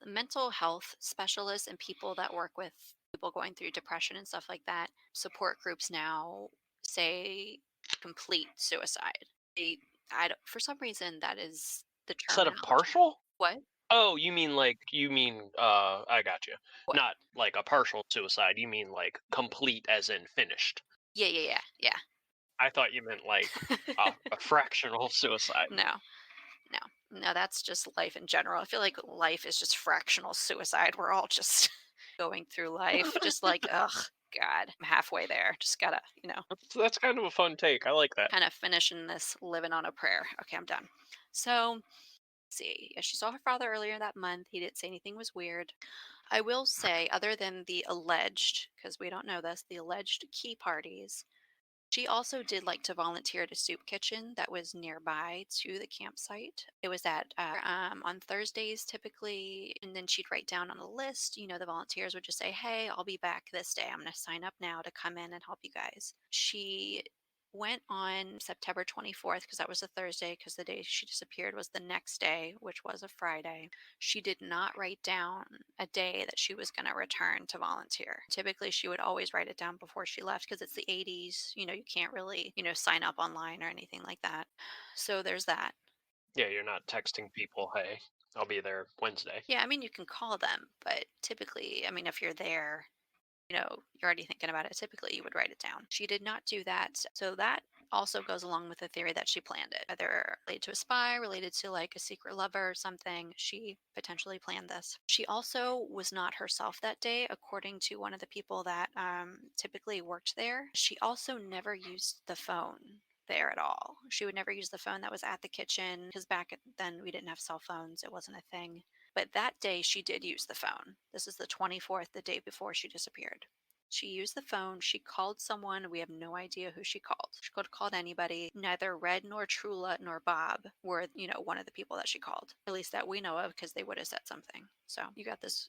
mental health specialists and people that work with people going through depression and stuff like that, support groups now say complete suicide. They, for some reason, that is the Instead of terminology. partial? What? Oh, I got you. What? Not like a partial suicide. You mean like complete as in finished. Yeah, yeah, yeah, I thought you meant like yeah. a fractional suicide. No, no, no. That's just life in general. I feel like life is just fractional suicide. We're all just going through life, just like, ugh, God, I'm halfway there. Just gotta, That's kind of a fun take. I like that. kind of finishing this living on a prayer. Okay, I'm done. So, let's see. Yeah, she saw her father earlier that month. He didn't say anything was weird. I will say, other than the alleged, because we don't know this, the alleged key parties, she also did like to volunteer at a soup kitchen that was nearby to the campsite. It was at on Thursdays typically, and then she'd write down on a list. The volunteers would just say, "Hey, I'll be back this day. I'm going to sign up now to come in and help you guys." She went on September 24th because that was a Thursday because the day she disappeared was the next day, which was a Friday. She did not write down a day that she was going to return to volunteer. Typically, she would always write it down before she left because it's the 80s. You can't really, sign up online or anything like that. So there's that. Yeah, you're not texting people, "Hey, I'll be there Wednesday. Yeah, I mean, you can call them, but typically, I mean, if you're there, you're already thinking about it. Typically, you would write it down. She did not do that. So that also goes along with the theory that she planned it, either related to a spy, related to like a secret lover or something. She potentially planned this. She also was not herself that day, according to one of the people that typically worked there. She also never used the phone there at all. She would never use the phone that was at the kitchen because then we didn't have cell phones. It wasn't a thing. But that day she did use the phone. This is the 24th, the day before she disappeared. She used the phone. She called someone. We have no idea who she called. She could have called anybody. Neither Red nor Trula nor Bob were, one of the people that she called. At least that we know of because they would have said something. So you got this,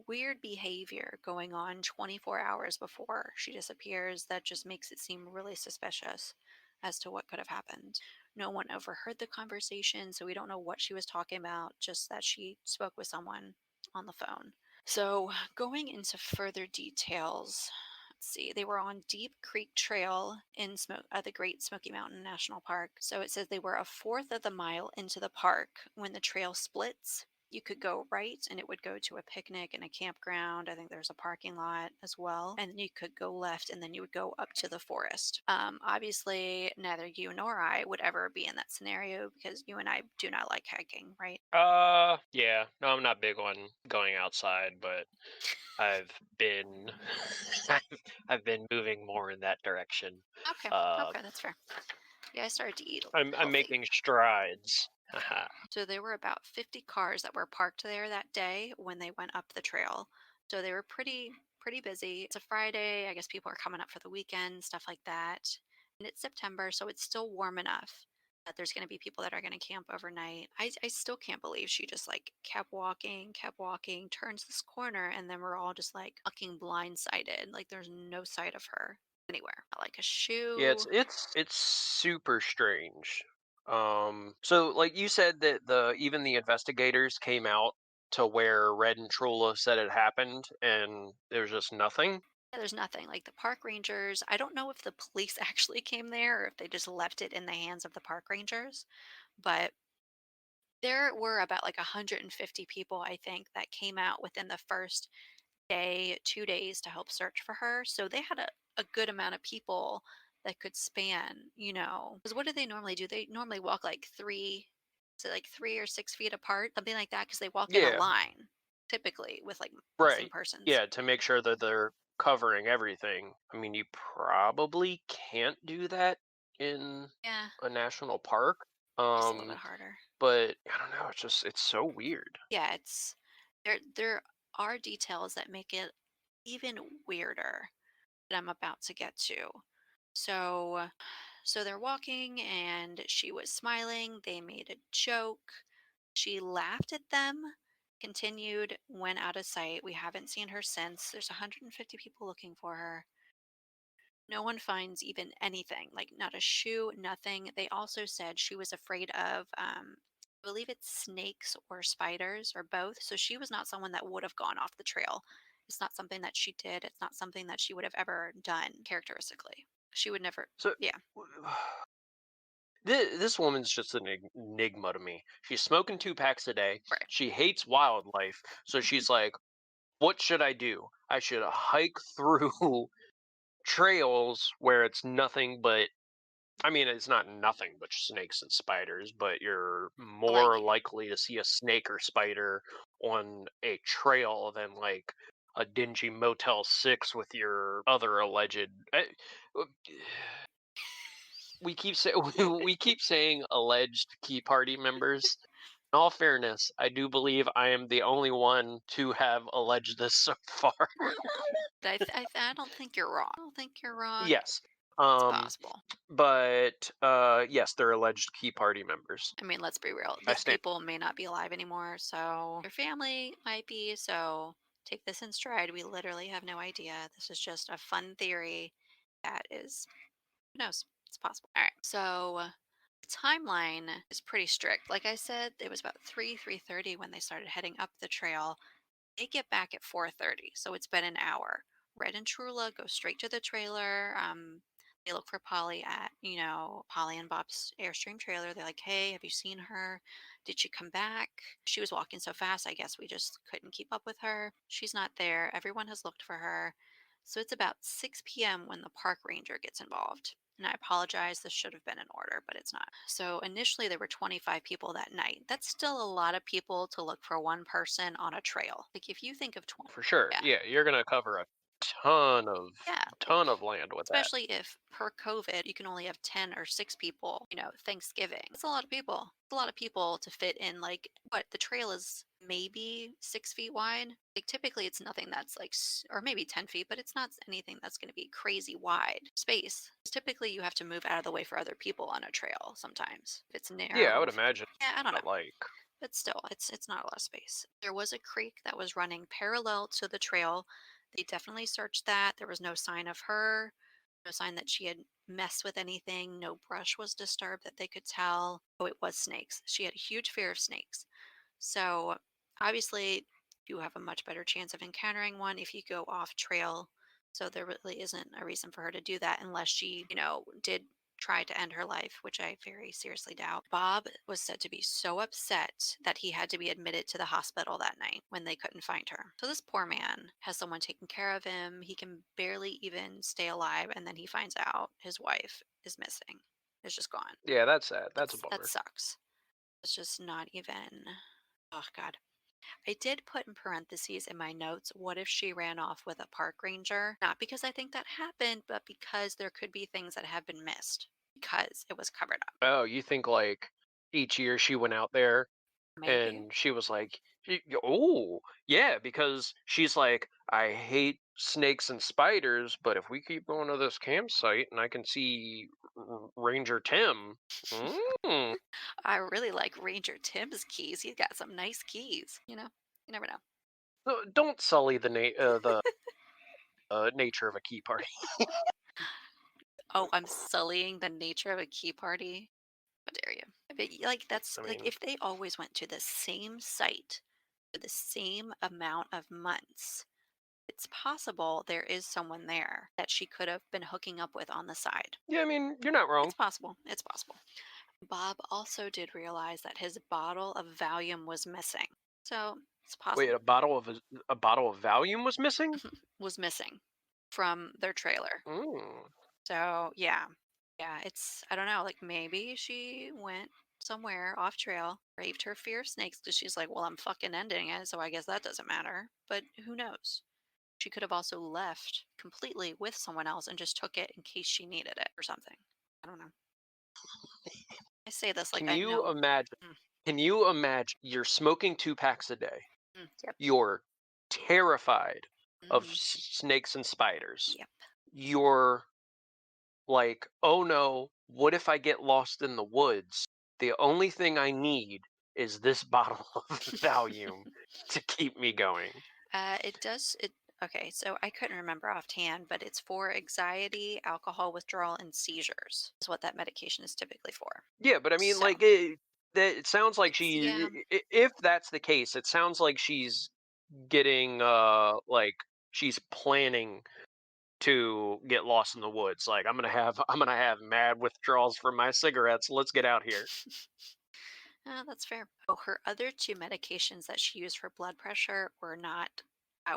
weird behavior going on 24 hours before she disappears that just makes it seem really suspicious as to what could have happened. No one overheard the conversation, so we don't know what she was talking about, just that she spoke with someone on the phone. So, going into further details, let's see, they were on Deep Creek Trail in the Great Smoky Mountain National Park. So it says they were a fourth of the mile into the park when the trail splits. You could go right and it would go to a picnic and a campground. I think there's a parking lot as well. And then you could go left and then you would go up to the forest. Obviously, neither you nor I would ever be in that scenario because you and I do not like hiking, right? Yeah. No, I'm not big on going outside, but I've been I've, I've been moving more in that direction. Okay, Uh, okay, that's fair. Yeah, I started to eat I'm healthy. making strides. Haha. So there were about 50 cars that were parked there that day when they went up the trail. So they were pretty busy. It's a Friday. I guess people are coming up for the weekend, stuff like that. And it's September, so it's still warm enough that there's going to be people that are going to camp overnight. I still can't believe she just like kept walking, turns this corner, and then we're all just like fucking blindsided. Like there's no sight of her anywhere. Not like a Yeah, shoe. it's super strange. So like you said that the even the investigators came out to where Red and Trula said it happened, and there's just nothing. Yeah, there's nothing. Like the park rangers, I don't know if the police actually came there or if they just left it in the hands of the park rangers, but there were about like 150 people, I think, that came out within the first day, 2 days to help search for her. So they had a good amount of people that could span, because what do they normally do? They normally walk like like 3 or 6 feet apart, something like that, because they walk in a Yeah, line typically with like missing right. persons. Yeah, to make sure that they're covering everything. I mean, you probably can't do that in Yeah, a national park. it's a little bit Um, harder. but I don't know, it's so weird. Yeah, there are details that make it even weirder that I'm about to get to. So so they're walking and she was smiling, they made a joke. She laughed at them, continued, went out of sight. We haven't seen her since. There's 150 people looking for her. No one finds even anything, like not a shoe, nothing. They also said she was afraid of, I believe it's snakes or spiders or both. So she was not someone that would have gone off the trail. It's not something that she did. It's not something that she would have ever done characteristically. She would never, So yeah, this woman's just an enigma to me. She's smoking 2 packs a day. right. She hates wildlife, so she's like, "What should I do? I should hike through trails where it's nothing but I mean, it's not nothing but snakes and spiders, but you're Like, more likely to see a snake or spider on a trail than like a dingy Motel 6 with your other alleged. Uh, we keep say, we keep saying alleged key party members. In all fairness, I do believe I am the only one to have alleged this so far. I don't think you're wrong. I don't think you're wrong. Yes. It's Um, possible. but yes, they're alleged key party members. I mean, let's be real. I These stand. people may not be alive anymore, so your family might be. So take this in stride. We literally have no idea. This is just a fun theory that is, who knows? It's possible. All right. So the timeline is pretty strict. Like I said, it was about 3:30 when they started heading up the trail. They get back at 4:30, so it's been an hour. Red and Trula go straight to the trailer. They look for Polly at, Polly and Bob's Airstream trailer. They're like, "Hey, have you seen her? Did she come back?" She was walking so fast, I guess we just couldn't keep up with her. She's not there. Everyone has looked for her. So it's about 6 p.m. when the park ranger gets involved. And I apologize, this should have been in order, but it's not. So initially there were 25 people that night. That's still a lot of people to look for one person on a trail. Like if you think of 20, For sure. yeah, Yeah, you're gonna cover a ton of yeah, like ton of land with that. especially if per COVID you can only have 10 or 6 people, Thanksgiving. That's a lot of people. It's a lot of people to fit in. Like, what the trail is maybe 6 feet wide. Like, typically it's nothing that's like, or maybe 10 feet, but it's not anything that's going to be crazy wide space. Typically you have to move out of the way for other people on a trail sometimes. If it's Yeah, I narrow, would imagine. yeah, I don't know. But like, But still, it's not a lot of space. There was a creek that was running parallel to the trail. They definitely searched that. There was no sign of her, no sign that she had messed with anything. No brush was disturbed that they could tell. Oh, it was snakes. She had a huge fear of snakes. So obviously, you have a much better chance of encountering one if you go off trail. So there really isn't a reason for her to do that unless she, did try to end her life, which I very seriously doubt. Bob was said to be so upset that he had to be admitted to the hospital that night when they couldn't find her. So this poor man has someone taking care of him. He can barely even stay alive, and then he finds out his wife is missing. Is just gone. yeah, that's sad. That's a That bummer. sucks. It's just not even. Oh God. I did put in parentheses in my notes, what if she ran off with a park ranger? Not because I think that happened, but because there could be things that have been missed because it was covered up. Oh, you think like each year she went out there Maybe. and she was like, "Oh, yeah," because she's like, "I hate snakes and spiders, but if we keep going to this campsite and I can see Ranger Tim, mm, I really like Ranger Tim's keys. He's got some nice keys, You never know. don't sully the nature of a key party." Oh, I'm sullying the nature of a key party. How dare you? But like that's I like mean, if they always went to the same site for the same amount of months, it's possible there is someone there that she could have been hooking up with on the side. yeah, I mean, you're not It's wrong. possible. It's possible. Bob also did realize that his bottle of Valium was missing. So it's Wait, possible a bottle of Valium was missing? was missing from their trailer. Mm. So yeah. Yeah, I don't know, like maybe she went somewhere off trail, braved her fear of snakes because she's like, well, I'm fucking ending it, so I guess that doesn't matter. But who knows? She could have also left completely with someone else and just took it in case she needed it or something. I don't know. I say this like Can I you know. imagine? Mm, Can you imagine you're smoking 2 packs a day? yep. You're terrified of Hmm. snakes and spiders. Yep. You're like, oh no, what if I get lost in the woods? The only thing I need is this bottle of Valium to keep me going. It does. Okay, so I couldn't remember offhand, but it's for anxiety, alcohol withdrawal, and seizures. Is what that medication is typically for. Yeah, but I mean, So like, it sounds like it's yeah. if that's the case, it sounds like she's getting, like, she's planning to get lost in the woods. Like, I'm gonna have mad withdrawals from my cigarettes. Let's get out here. That's fair. Oh, her other two medications that she used for blood pressure were not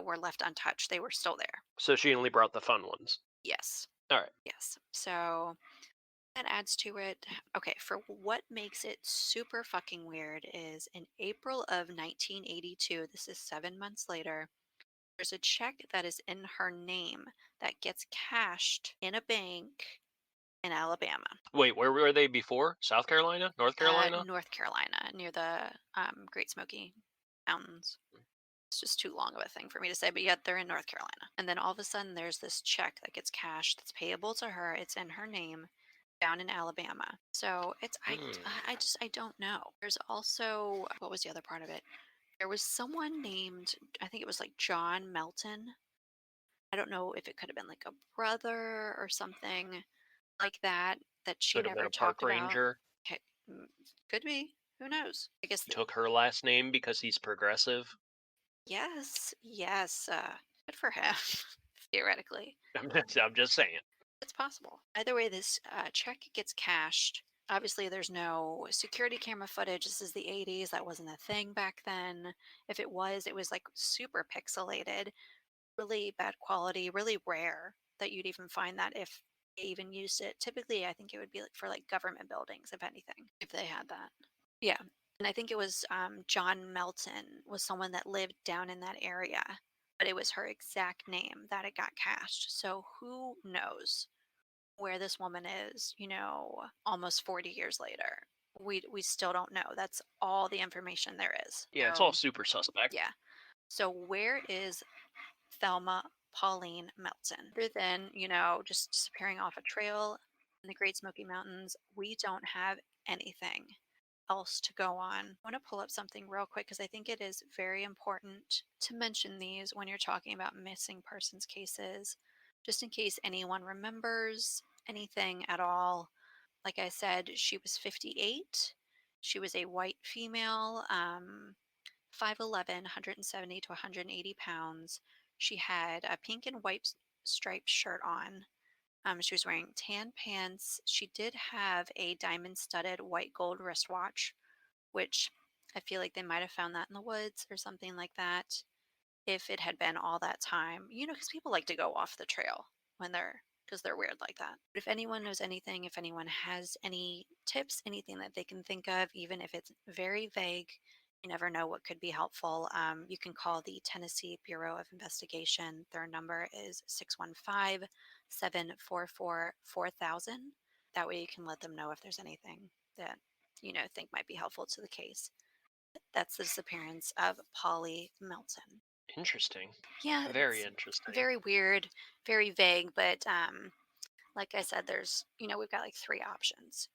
were left untouched. They were still there. So she only brought the fun ones. Yes. All right. Yes. So that adds to it. Okay, for what makes it super fucking weird is in April of 1982, this is 7 months later, there's a check that is in her name that gets cashed in a bank in Alabama, Wait, where were they before? South Carolina? North Carolina? North Carolina, near the Great Smoky Mountains. It's just too long of a thing for me to say, but yet they're in North Carolina. And then all of a sudden, there's this check that gets cashed that's payable to her. It's in her name down in Alabama. So Hmm. I don't know. There's also, what was the other part of it? There was someone named, I think it was like John Melton. I don't know if it could have been like a brother or something like that that she Could have been never a park talked about. ranger. Okay, could be. Who knows? I guess, Took her last name because he's progressive. yes, yes. Good for him, theoretically. I'm just saying. It's possible. Either way, this check gets cashed. Obviously, there's no security camera footage. This is the 80s. That wasn't a thing back then. If it was like super pixelated, really bad quality, really rare that you'd even find that if they even used it. Typically, I think it would be like for like government buildings, if anything, if they had that. Yeah. And I think it was John Melton was someone that lived down in that area, but it was her exact name that it got cashed. So who knows where this woman is, almost 40 years later. We still don't know. That's all the information there is. Yeah, it's all So, super suspect. yeah. So where is Thelma Pauline Melton? Other than, just disappearing off a trail in the Great Smoky Mountains, we don't have anything else to go on. I want to pull up something real quick because I think it is very important to mention these when you're talking about missing persons cases, just in case anyone remembers anything at all. Like I said, she was 58. She was a white female, 5'11, 170 to 180 pounds. She had a pink and white striped shirt on. She was wearing tan pants. She did have a diamond studded white gold wristwatch, which I feel like they might have found that in the woods or something like that if it had been all that time, because people like to go off the trail because they're weird like that. But if anyone knows anything, if anyone has any tips, anything that they can think of, even if it's very vague, you never know what could be helpful. You can call the Tennessee Bureau of Investigation. Their number is 615 744 4000. That way you can let them know if there's anything that, think might be helpful to the case. That's the disappearance of Polly Melton. Interesting. Yeah, Very it's interesting. very weird, very vague, but like I said, we've got like three options.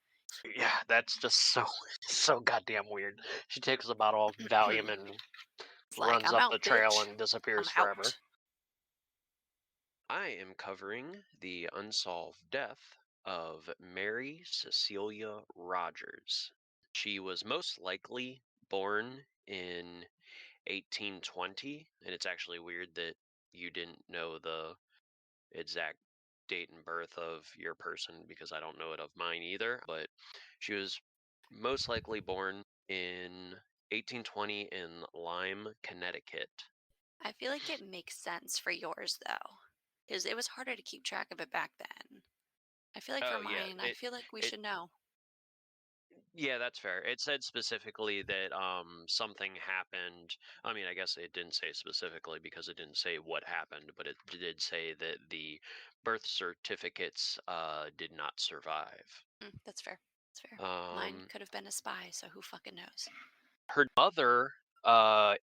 Yeah, that's just so so goddamn weird. She takes a bottle of Valium and It's like, runs I'm up the out, trail bitch. and I'm disappears forever. out. I am covering the unsolved death of Mary Cecilia Rogers. She was most likely born in 1820, and it's actually weird that you didn't know the exact date and birth of your person because I don't know it of mine either. But she was most likely born in 1820 in Lyme, Connecticut. I feel like it makes sense for yours though, because it was harder to keep track of it back then. I feel like for Oh yeah, mine, I feel like we it should know. yeah, that's fair. It said specifically that something happened. I mean, I guess it didn't say specifically because it didn't say what happened, but it did say that the birth certificates did not survive. That's fair. That's fair. Mine Um, could have been a spy, so who fucking knows? her mother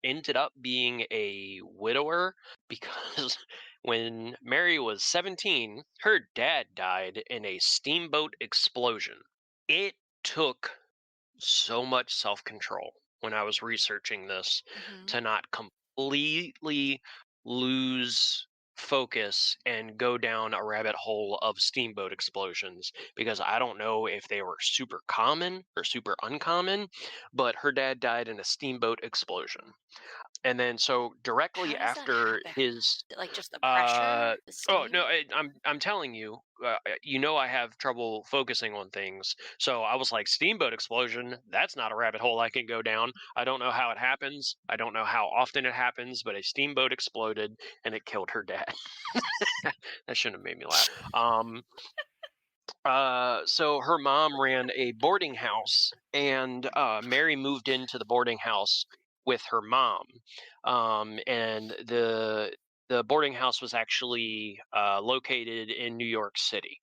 ended up being a widower because when Mary was 17, her dad died in a steamboat explosion. It took so much self control when I was researching this Hmm. to not completely lose focus and go down a rabbit hole of steamboat explosions because I don't know if they were super common or super uncommon, but her dad died in a steamboat explosion. And then so How directly does that after happen? his Like just the uh pressure, the oh no, steam? I'm telling you, I have trouble focusing on things. So I was like, steamboat explosion. That's not a rabbit hole I can go down. I don't know how it happens. I don't know how often it happens, but a steamboat exploded and it killed her dad. That shouldn't have made me laugh. So her mom ran a boarding house, and Mary moved into the boarding house with her mom. And the boarding house was actually located in New York City.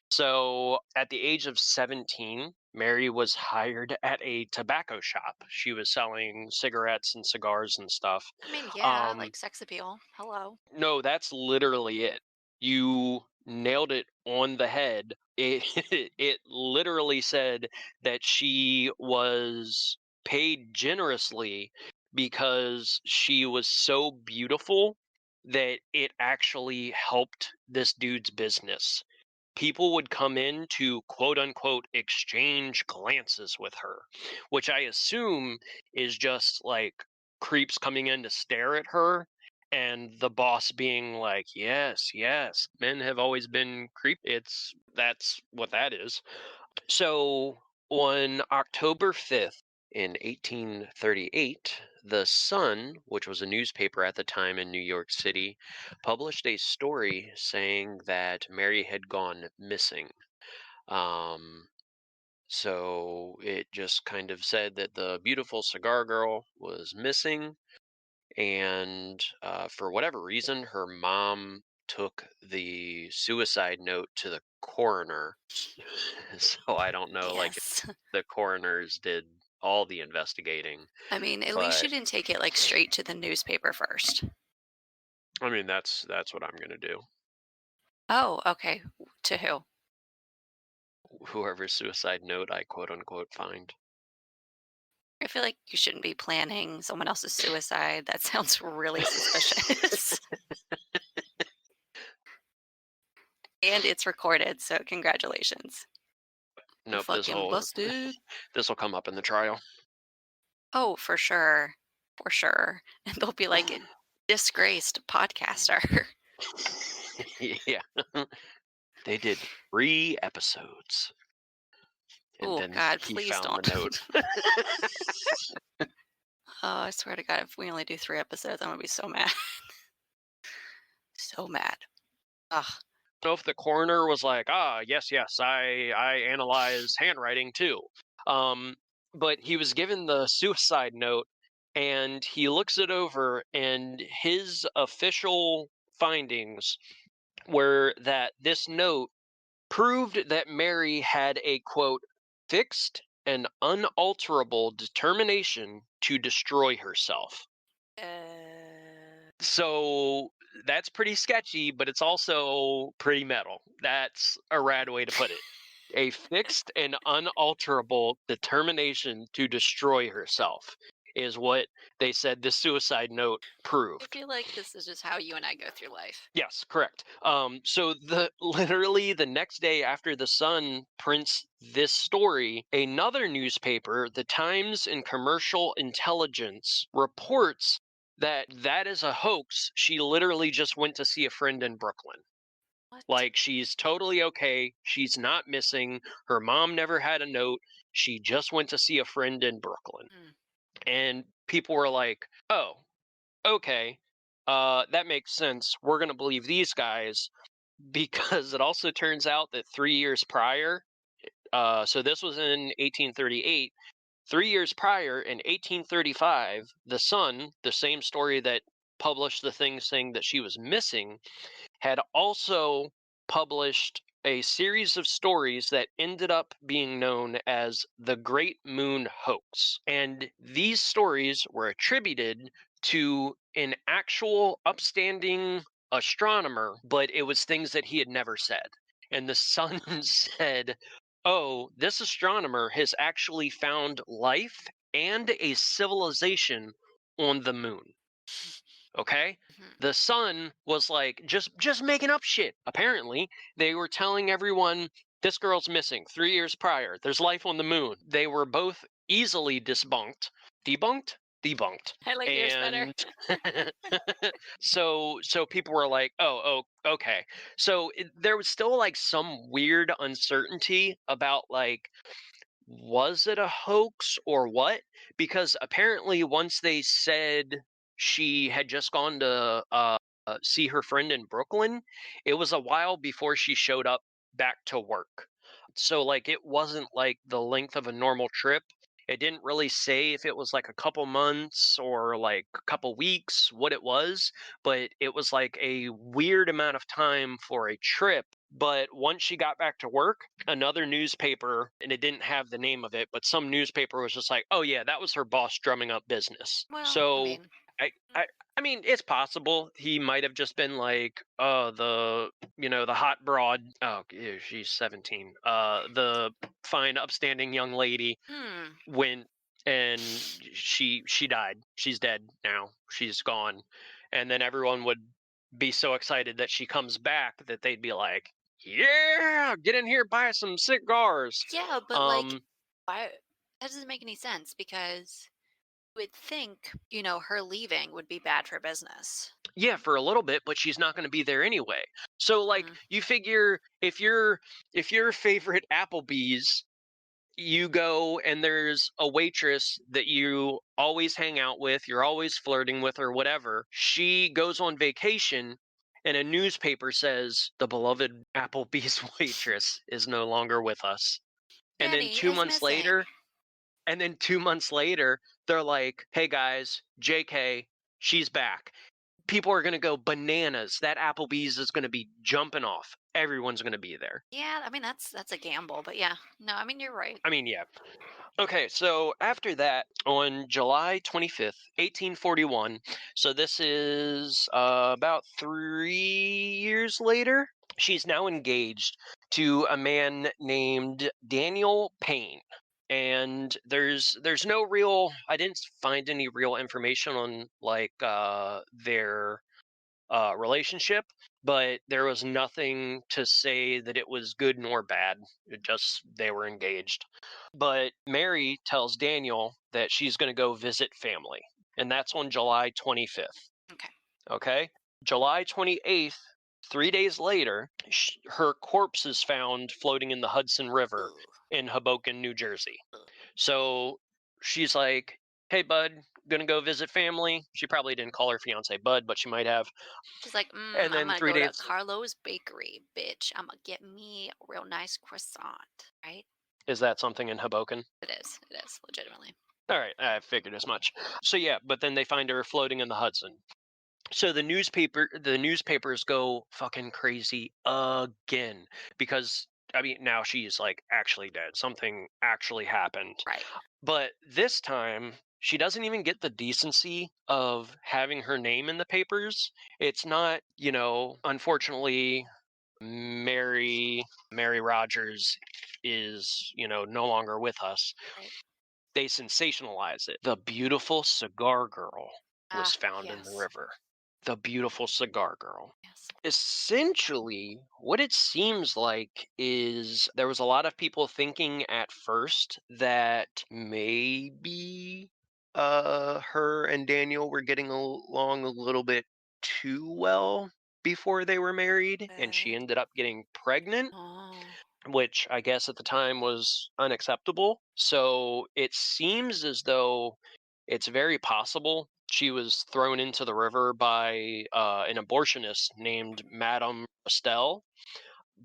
So at the age of 17, Mary was hired at a tobacco shop. She was selling cigarettes and cigars and stuff. I mean, yeah, Um, like sex appeal. Hello. no, that's literally it. You nailed it on the head. It it literally said that she was paid generously because she was so beautiful that it actually helped this dude's business. People would come in to quote unquote exchange glances with her, which I assume is just like creeps coming in to stare at her and the boss being like, "Yes, yes, men have always been creep. That's what that is." So on October 5th in 1838, the Sun, which was a newspaper at the time in New York City, published a story saying that Mary had gone missing. Um, so it just kind of said that the beautiful cigar girl was missing, and for whatever reason, her mom took the suicide note to the coroner. So I don't know, like, if Yes. the coroners did all the investigating, I mean, at least but you didn't take it like straight to the newspaper first. I mean that's what I'm gonna do. Oh, okay. To who? Whoever's suicide note I quote unquote find. I feel like you shouldn't be planning someone else's suicide. That sounds really suspicious. And it's recorded, so congratulations. Nope, Fucking busted. this will come up in the trial. Oh, for sure. For sure. And they'll be like, disgraced podcaster. Yeah. They did 3 episodes, and Oh, then God, he please found the don't. note. Oh, I swear to God, if we only do 3 episodes, I'm going to be so mad. So mad. Ugh. So if the coroner was like, "Ah, yes, yes, I analyze handwriting too," um, but he was given the suicide note, and he looks it over, and his official findings were that this note proved that Mary had a quote fixed and unalterable determination to destroy herself. So that's pretty sketchy, but it's also pretty metal. That's a rad way to put it. A fixed and unalterable determination to destroy herself is what they said the suicide note I proved. feel like this is just how you and I go through life. Yes, correct. So the literally the next day after the Sun prints this story, another newspaper, the Times and Commercial Intelligence, reports that that is a hoax. She literally just went to see a friend in Brooklyn. What? Like, she's totally okay. She's not missing. Her mom never had a note. She just went to see a friend in Brooklyn. Mm. And people were like, "Oh, okay, that makes sense. We're going to believe these guys," because it also turns out that 3 years prior, so this was in 1838, 3 years prior in 1835, the Sun, the same story that published the thing saying that she was missing, had also published a series of stories that ended up being known as the Great Moon Hoax. And these stories were attributed to an actual upstanding astronomer, but it was things that he had never said. And the Sun said, "Oh, this astronomer has actually found life and a civilization on the moon." Okay, Mhm. the Sun was like just making up shit. Apparently they were telling everyone this girl's missing 3 years prior, there's life on the moon. They were both easily debunked. I like yours better. And so people were like, "Oh, okay." So there was still like some weird uncertainty about, like, was it a hoax or what? Because apparently, once they said she had just gone to see her friend in Brooklyn, it was a while before she showed up back to work. So, like, it wasn't like the length of a normal trip. It didn't really say if it was like a couple months or like a couple weeks, what it was, but it was like a weird amount of time for a trip. But once she got back to work, another newspaper, and it didn't have the name of it, but some newspaper was just like, "Oh yeah, that was her boss drumming up business." Well, I So mean, I mm, I I mean, it's possible he might have just been like, "Oh, the hot broad. Oh, ew, she's 17. The fine, upstanding young lady hmm. went and she died. She's dead now. She's gone." And then everyone would be so excited that she comes back that they'd be like, "Yeah, get in here, buy some cigars." Yeah, but like, Um, why? That doesn't make any sense because Would think, her leaving would be bad for business. Yeah, for a little bit, but she's not going to be there anyway. So like Mm, you figure if your favorite Applebee's, you go and there's a waitress that you always hang out with, you're always flirting with or whatever. She goes on vacation and a newspaper says the beloved Applebee's waitress is no longer with us. And then Jenny 2 is months missing. later, and then 2 months later, they're like, "Hey guys, JK, she's back." People are going to go bananas. That Applebee's is going to be jumping off. Everyone's going to be there. Yeah, I mean that's a gamble, but yeah. No, I mean you're right. I mean, yeah. Okay, so after that, on July 25th, 1841, so this is about 3 years later, she's now engaged to a man named Daniel Payne. And there's no real, I didn't find any real information on like their relationship, but there was nothing to say that it was good nor bad. It just they were engaged. But Mary tells Daniel that she's going to go visit family, and that's on July 25th. Okay. Okay, July 28th. 3 days later, her corpse is found floating in the Hudson River Ooh, in Hoboken, New Jersey. ooh. So she's like, "Hey, bud, gonna go visit family." She probably didn't call her fiance Bud, but she might have. She's like, And I'm then gonna three go to days Carlo's Bakery, bitch. I'm gonna get me a real nice croissant. Right? is that something in Hoboken? It is. It is legitimately. All right, I figured as much. So yeah, but then they find her floating in the Hudson. So the newspapers go fucking crazy again because I mean now she's like actually dead. Something actually happened. Right. But this time she doesn't even get the decency of having her name in the papers. It's not, unfortunately Mary Rogers is, no longer with us. Right. They sensationalize it. The beautiful cigar girl was Ah, found in the yes. river. The beautiful cigar girl. Yes. Essentially, what it seems like is there was a lot of people thinking at first that maybe her and Daniel were getting along a little bit too well before they were married, and she Bed. ended up getting pregnant, Oh. which I guess at the time was unacceptable. So it seems as though it's very possible she was thrown into the river by an abortionist named Madame Estelle,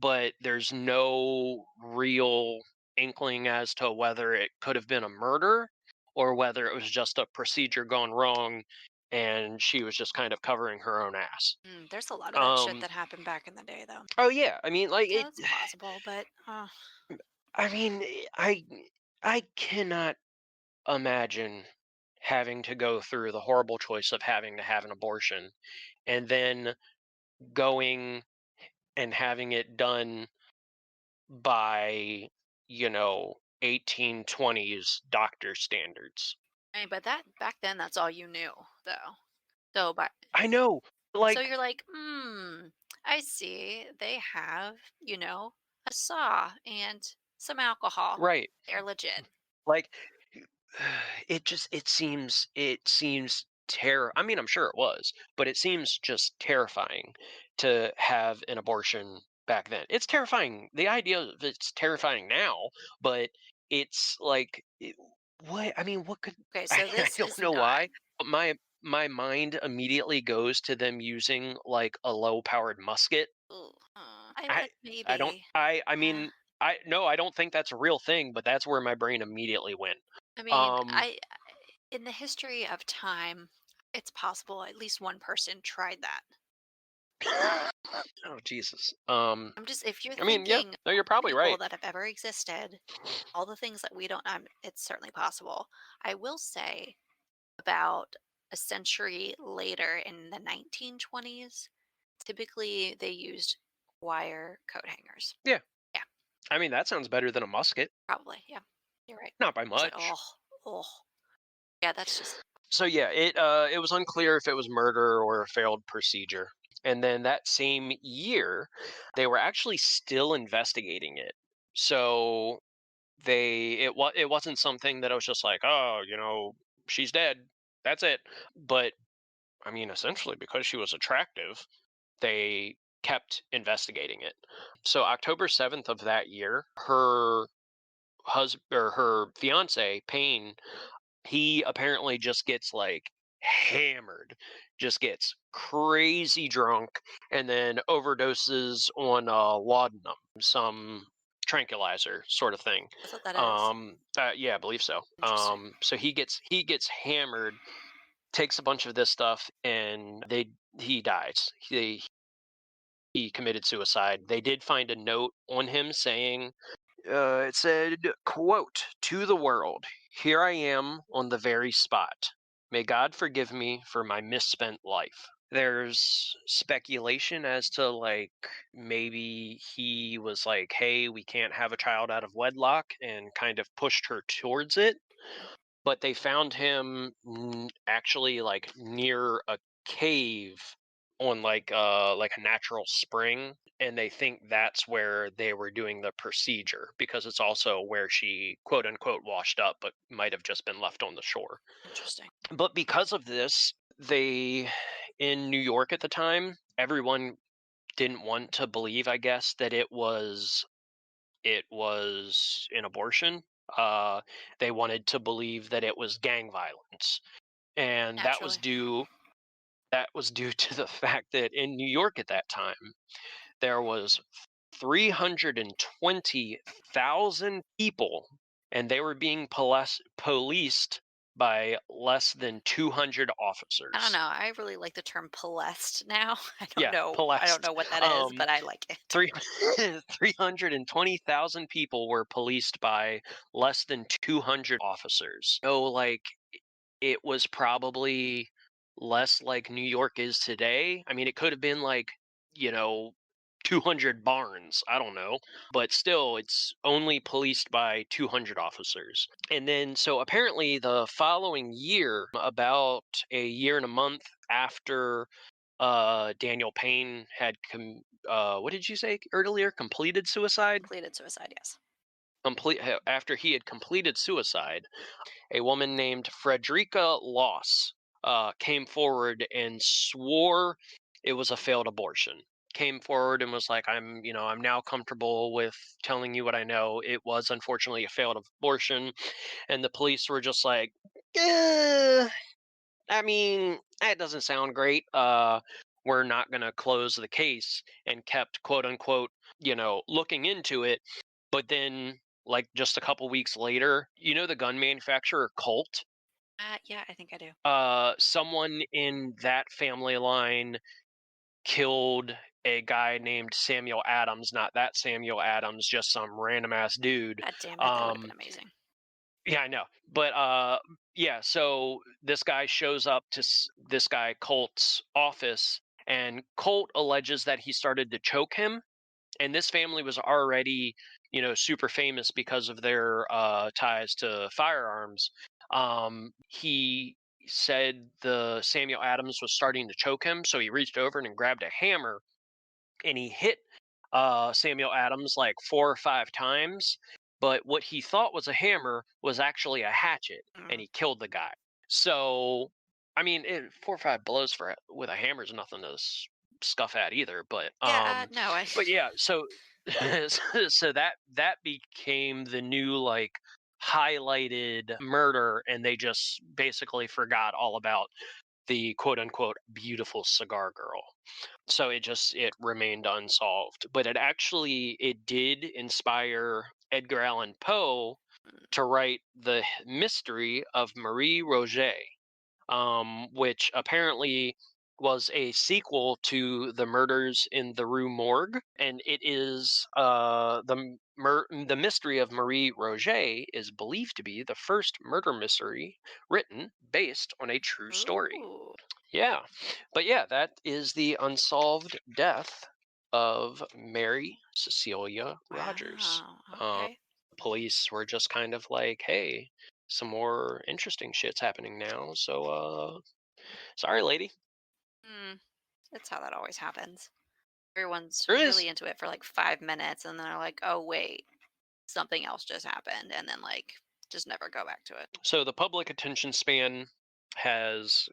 but there's no real inkling as to whether it could have been a murder or whether it was just a procedure gone wrong and she was just kind of covering her own ass. There's a lot of that shit Um, that happened back in the day, though. oh yeah, I mean, like So it. it's plausible, but I mean, I cannot imagine having to go through the horrible choice of having to have an abortion and then going and having it done by, 1820s doctor standards. I mean, but that back then, that's all you knew, though. So, but I know, so like you're like, I see. They have, a saw and some alcohol. right. They're legit. Like it seems I mean, I'm sure it was, but it seems just terrifying to have an abortion back then. It's terrifying. The idea of it's terrifying now, but it's like what I mean, what could Okay, I, so I this don't is know not. why, but my mind immediately goes to them using like a low powered musket. Ooh, I I like I don't maybe. I Yeah. mean I no, I don't think that's a real thing, but that's where my brain immediately went. I mean, Um in the history of time, it's possible at least one person tried that. Oh, Jesus. If you're I mean, yeah, thinking no, you're all the probably people right. that have ever existed, all the things that we don't, it's certainly possible. I will say about a century later in the 1920s, typically they used wire coat hangers. Yeah. Yeah, I mean, that sounds better than a musket. probably. Yeah, you're right. Not by I was like, much. oh, yeah, that's just So yeah, it was unclear if it was murder or a failed procedure. And then that same year, they were actually still investigating it. So it wasn't something that I was just like, oh, she's dead. That's it. But I mean, essentially, because she was attractive, they kept investigating it. So October 7th of that year, her husband or her fiance Payne, he apparently just gets like hammered, just gets crazy drunk, and then overdoses on laudanum, some tranquilizer sort of thing. That's what that is. Yeah, I believe so. Interesting. So he gets hammered, takes a bunch of this stuff, and he dies. He committed suicide. They did find a note on him saying, it said, quote, "To the world, here I am on the very spot. May God forgive me for my misspent life." There's speculation as to like maybe he was like, "Hey, we can't have a child out of wedlock," and kind of pushed her towards it. But they found him actually like near a cave on like a natural spring, and they think that's where they were doing the procedure because it's also where she quote unquote washed up but might have just been left on the shore. Interesting. But because of this, they in New York at the time, everyone didn't want to believe, I guess, that it was an abortion. Uh, they wanted to believe that it was gang violence, and that was Naturally. due to the fact that in New York at that time there was 320,000 people, and they were being policed by less than 200 I don't officers. know. I really like the term "possessed" now. I don't Yeah, know. I don't policed. know what that is, Um, but I like it. three 320,000 people were policed by less than 200 officers. So like it was probably less like New York is today. I mean, it could have been like, you know, 200 barns. I don't know. But still, it's only policed by 200 officers. And then, so apparently, the following year, about a year and a month after Daniel Payne had, what did you say earlier? Completed suicide? Completed suicide, yes. After he had completed suicide, a woman named Frederica Loss came forward and swore it was a failed abortion. Came forward and was like, I'm now comfortable with telling you what I know. It was unfortunately a failed abortion." And the police were just like, eh, I mean, that doesn't sound great. We're not going to close the case, and kept quote unquote, looking into it. But then, like just a couple weeks later, the gun manufacturer Colt, Yeah, I think I do. someone in that family line killed a guy named Samuel Adams, not that Samuel Adams, just some random ass dude. God damn it, that would have been Um, amazing. yeah, I know. But yeah, so this guy shows up to this guy Colt's office, and Colt alleges that he started to choke him. And this family was already, super famous because of their ties to firearms. He said the Samuel Adams was starting to choke him, so he reached over and grabbed a hammer, and he hit Samuel Adams like 4 or 5 times. But what he thought was a hammer was actually a hatchet, and Mm. he killed the guy. So, I mean, 4 or 5 blows with a hammer is nothing to scuff at either. But Yeah, no, but yeah, so so that became the new like highlighted murder, and they just basically forgot all about the quote unquote beautiful cigar girl. So it remained unsolved, but it did inspire Edgar Allan Poe to write the mystery of Marie Roget, which apparently was a sequel to the Murders in the Rue Morgue, and it is the mystery of Marie Roget is believed to be the first murder mystery written based on a true story. ooh, Yeah. But yeah, that is the unsolved death of Mary Cecilia Rogers. wow, Um, okay. Police were just kind of like, hey, some more interesting shit's happening now. So, sorry, lady. Mm, that's how that always happens. Everyone's There is. really into it for like 5 minutes, and then they're like, "Oh wait, something else just happened," and then like Just never go back to it. So the public attention span has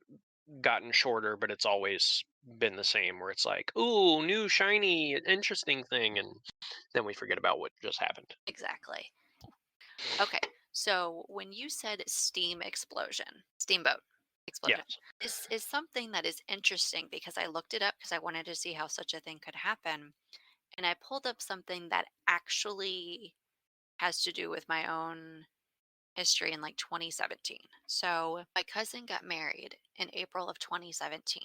gotten shorter, but it's always been the same where it's like, ooh, new shiny interesting thing, and then we forget about what just happened. Exactly. Okay. So when you said steamboat explosion, Yes. this is something that is interesting because I looked it up because I wanted to see how such a thing could happen. And I pulled up something that actually has to do with my own history in like 2017. So my cousin got married in April of 2017,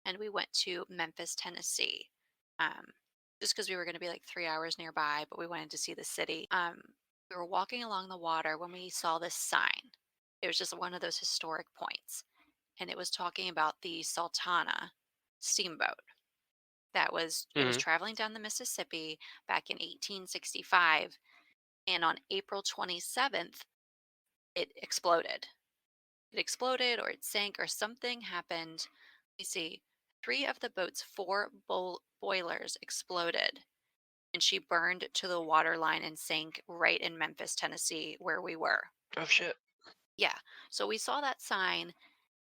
and we went to Memphis, Tennessee. Um, just because we were going to be like 3 hours nearby, but we wanted to see the city. We were walking along the water when we saw this sign. It was just one of those historic points, and it was talking about the Sultana steamboat it was Hmm. traveling down the Mississippi back in 1865, and on April 27th it exploded. It exploded or it sank or something happened. We see three of the boat's four boilers exploded, and she burned to the water line and sank right in Memphis, Tennessee, where we were. Oh shit. Yeah. So we saw that sign,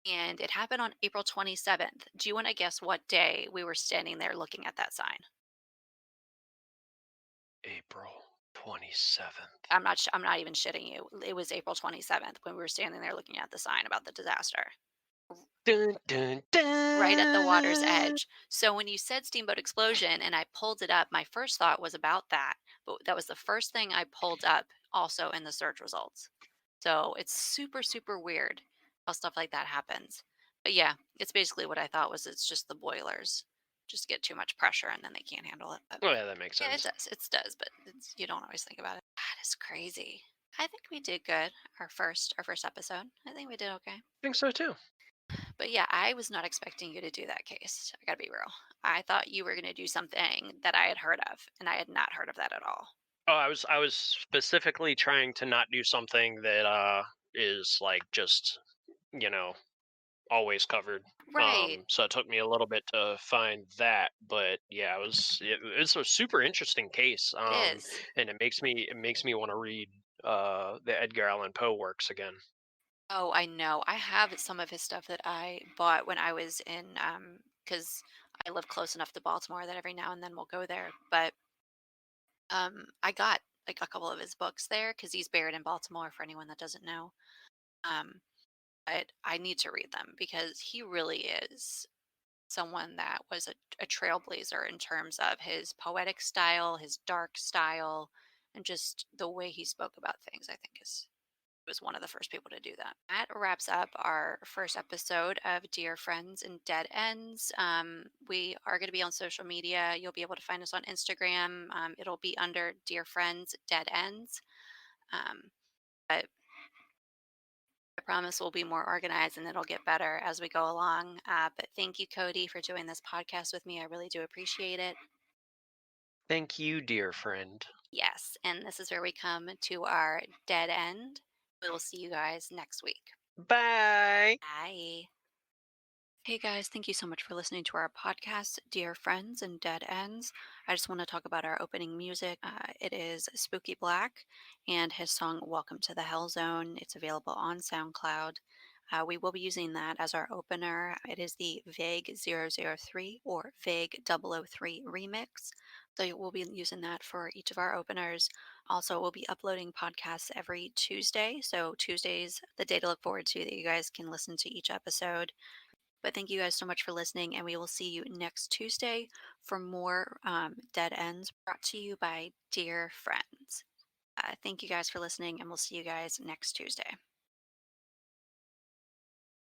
and it happened on April 27th. Do you want to guess what day we were standing there looking at that sign? April 27th. I'm not even shitting you. It was April 27th when we were standing there looking at the sign about the disaster. Dun, dun, Right at the water's dun. edge. So when you said steamboat explosion and I pulled it up, my first thought was about that, but that was the first thing I pulled up also in the search results. So it's super, super weird how stuff like that happens. But yeah, it's basically what I thought was it's just the boilers just get too much pressure and then they can't handle it. But Oh yeah, that makes yeah, it sense. does. It does, but you don't always think about it. That is crazy. I think we did good our first episode. I think we did okay. I think so too. But yeah, I was not expecting you to do that case. I gotta be real. I thought you were gonna do something that I had heard of, and I had not heard of that at all. Oh, I was specifically trying to not do something that is like just, you know, always covered. Right. So it took me a little bit to find that, but yeah, it's a super interesting case. It is. And it makes me want to read the Edgar Allan Poe works again. Oh, I know. I have some of his stuff that I bought when I was in because I live close enough to Baltimore that every now and then we'll go there. But I got like a couple of his books there because he's buried in Baltimore for anyone that doesn't know. Um, but I need to read them because he really is someone that was a trailblazer in terms of his poetic style, his dark style, and just the way he spoke about things. I think is was one of the first people to do that. That wraps up our first episode of Dear Friends and Dead Ends. We are going to be on social media. You'll be able to find us on Instagram. It'll be under Dear Friends Dead Ends. But I promise we'll be more organized and it'll get better as we go along. But thank you, Cody, for doing this podcast with me. I really do appreciate it. Thank you, dear friend. Yes. And this is where we come to our dead end. We will see you guys next week. Bye. Bye. Hey guys, thank you so much for listening to our podcast, Dear Friends and Dead Ends. I just want to talk about our opening music. It is Spooky Black and his song Welcome to the Hell Zone. It's available on SoundCloud. We will be using that as our opener. It is the Vague 003 or Vague 003 remix. So we'll be using that for each of our openers. Also, we'll be uploading podcasts every Tuesday. So Tuesday's the day to look forward to that you guys can listen to each episode. But thank you guys so much for listening, and we will see you next Tuesday for more Dead Ends brought to you by Dear Friends. Thank you guys for listening, and we'll see you guys next Tuesday.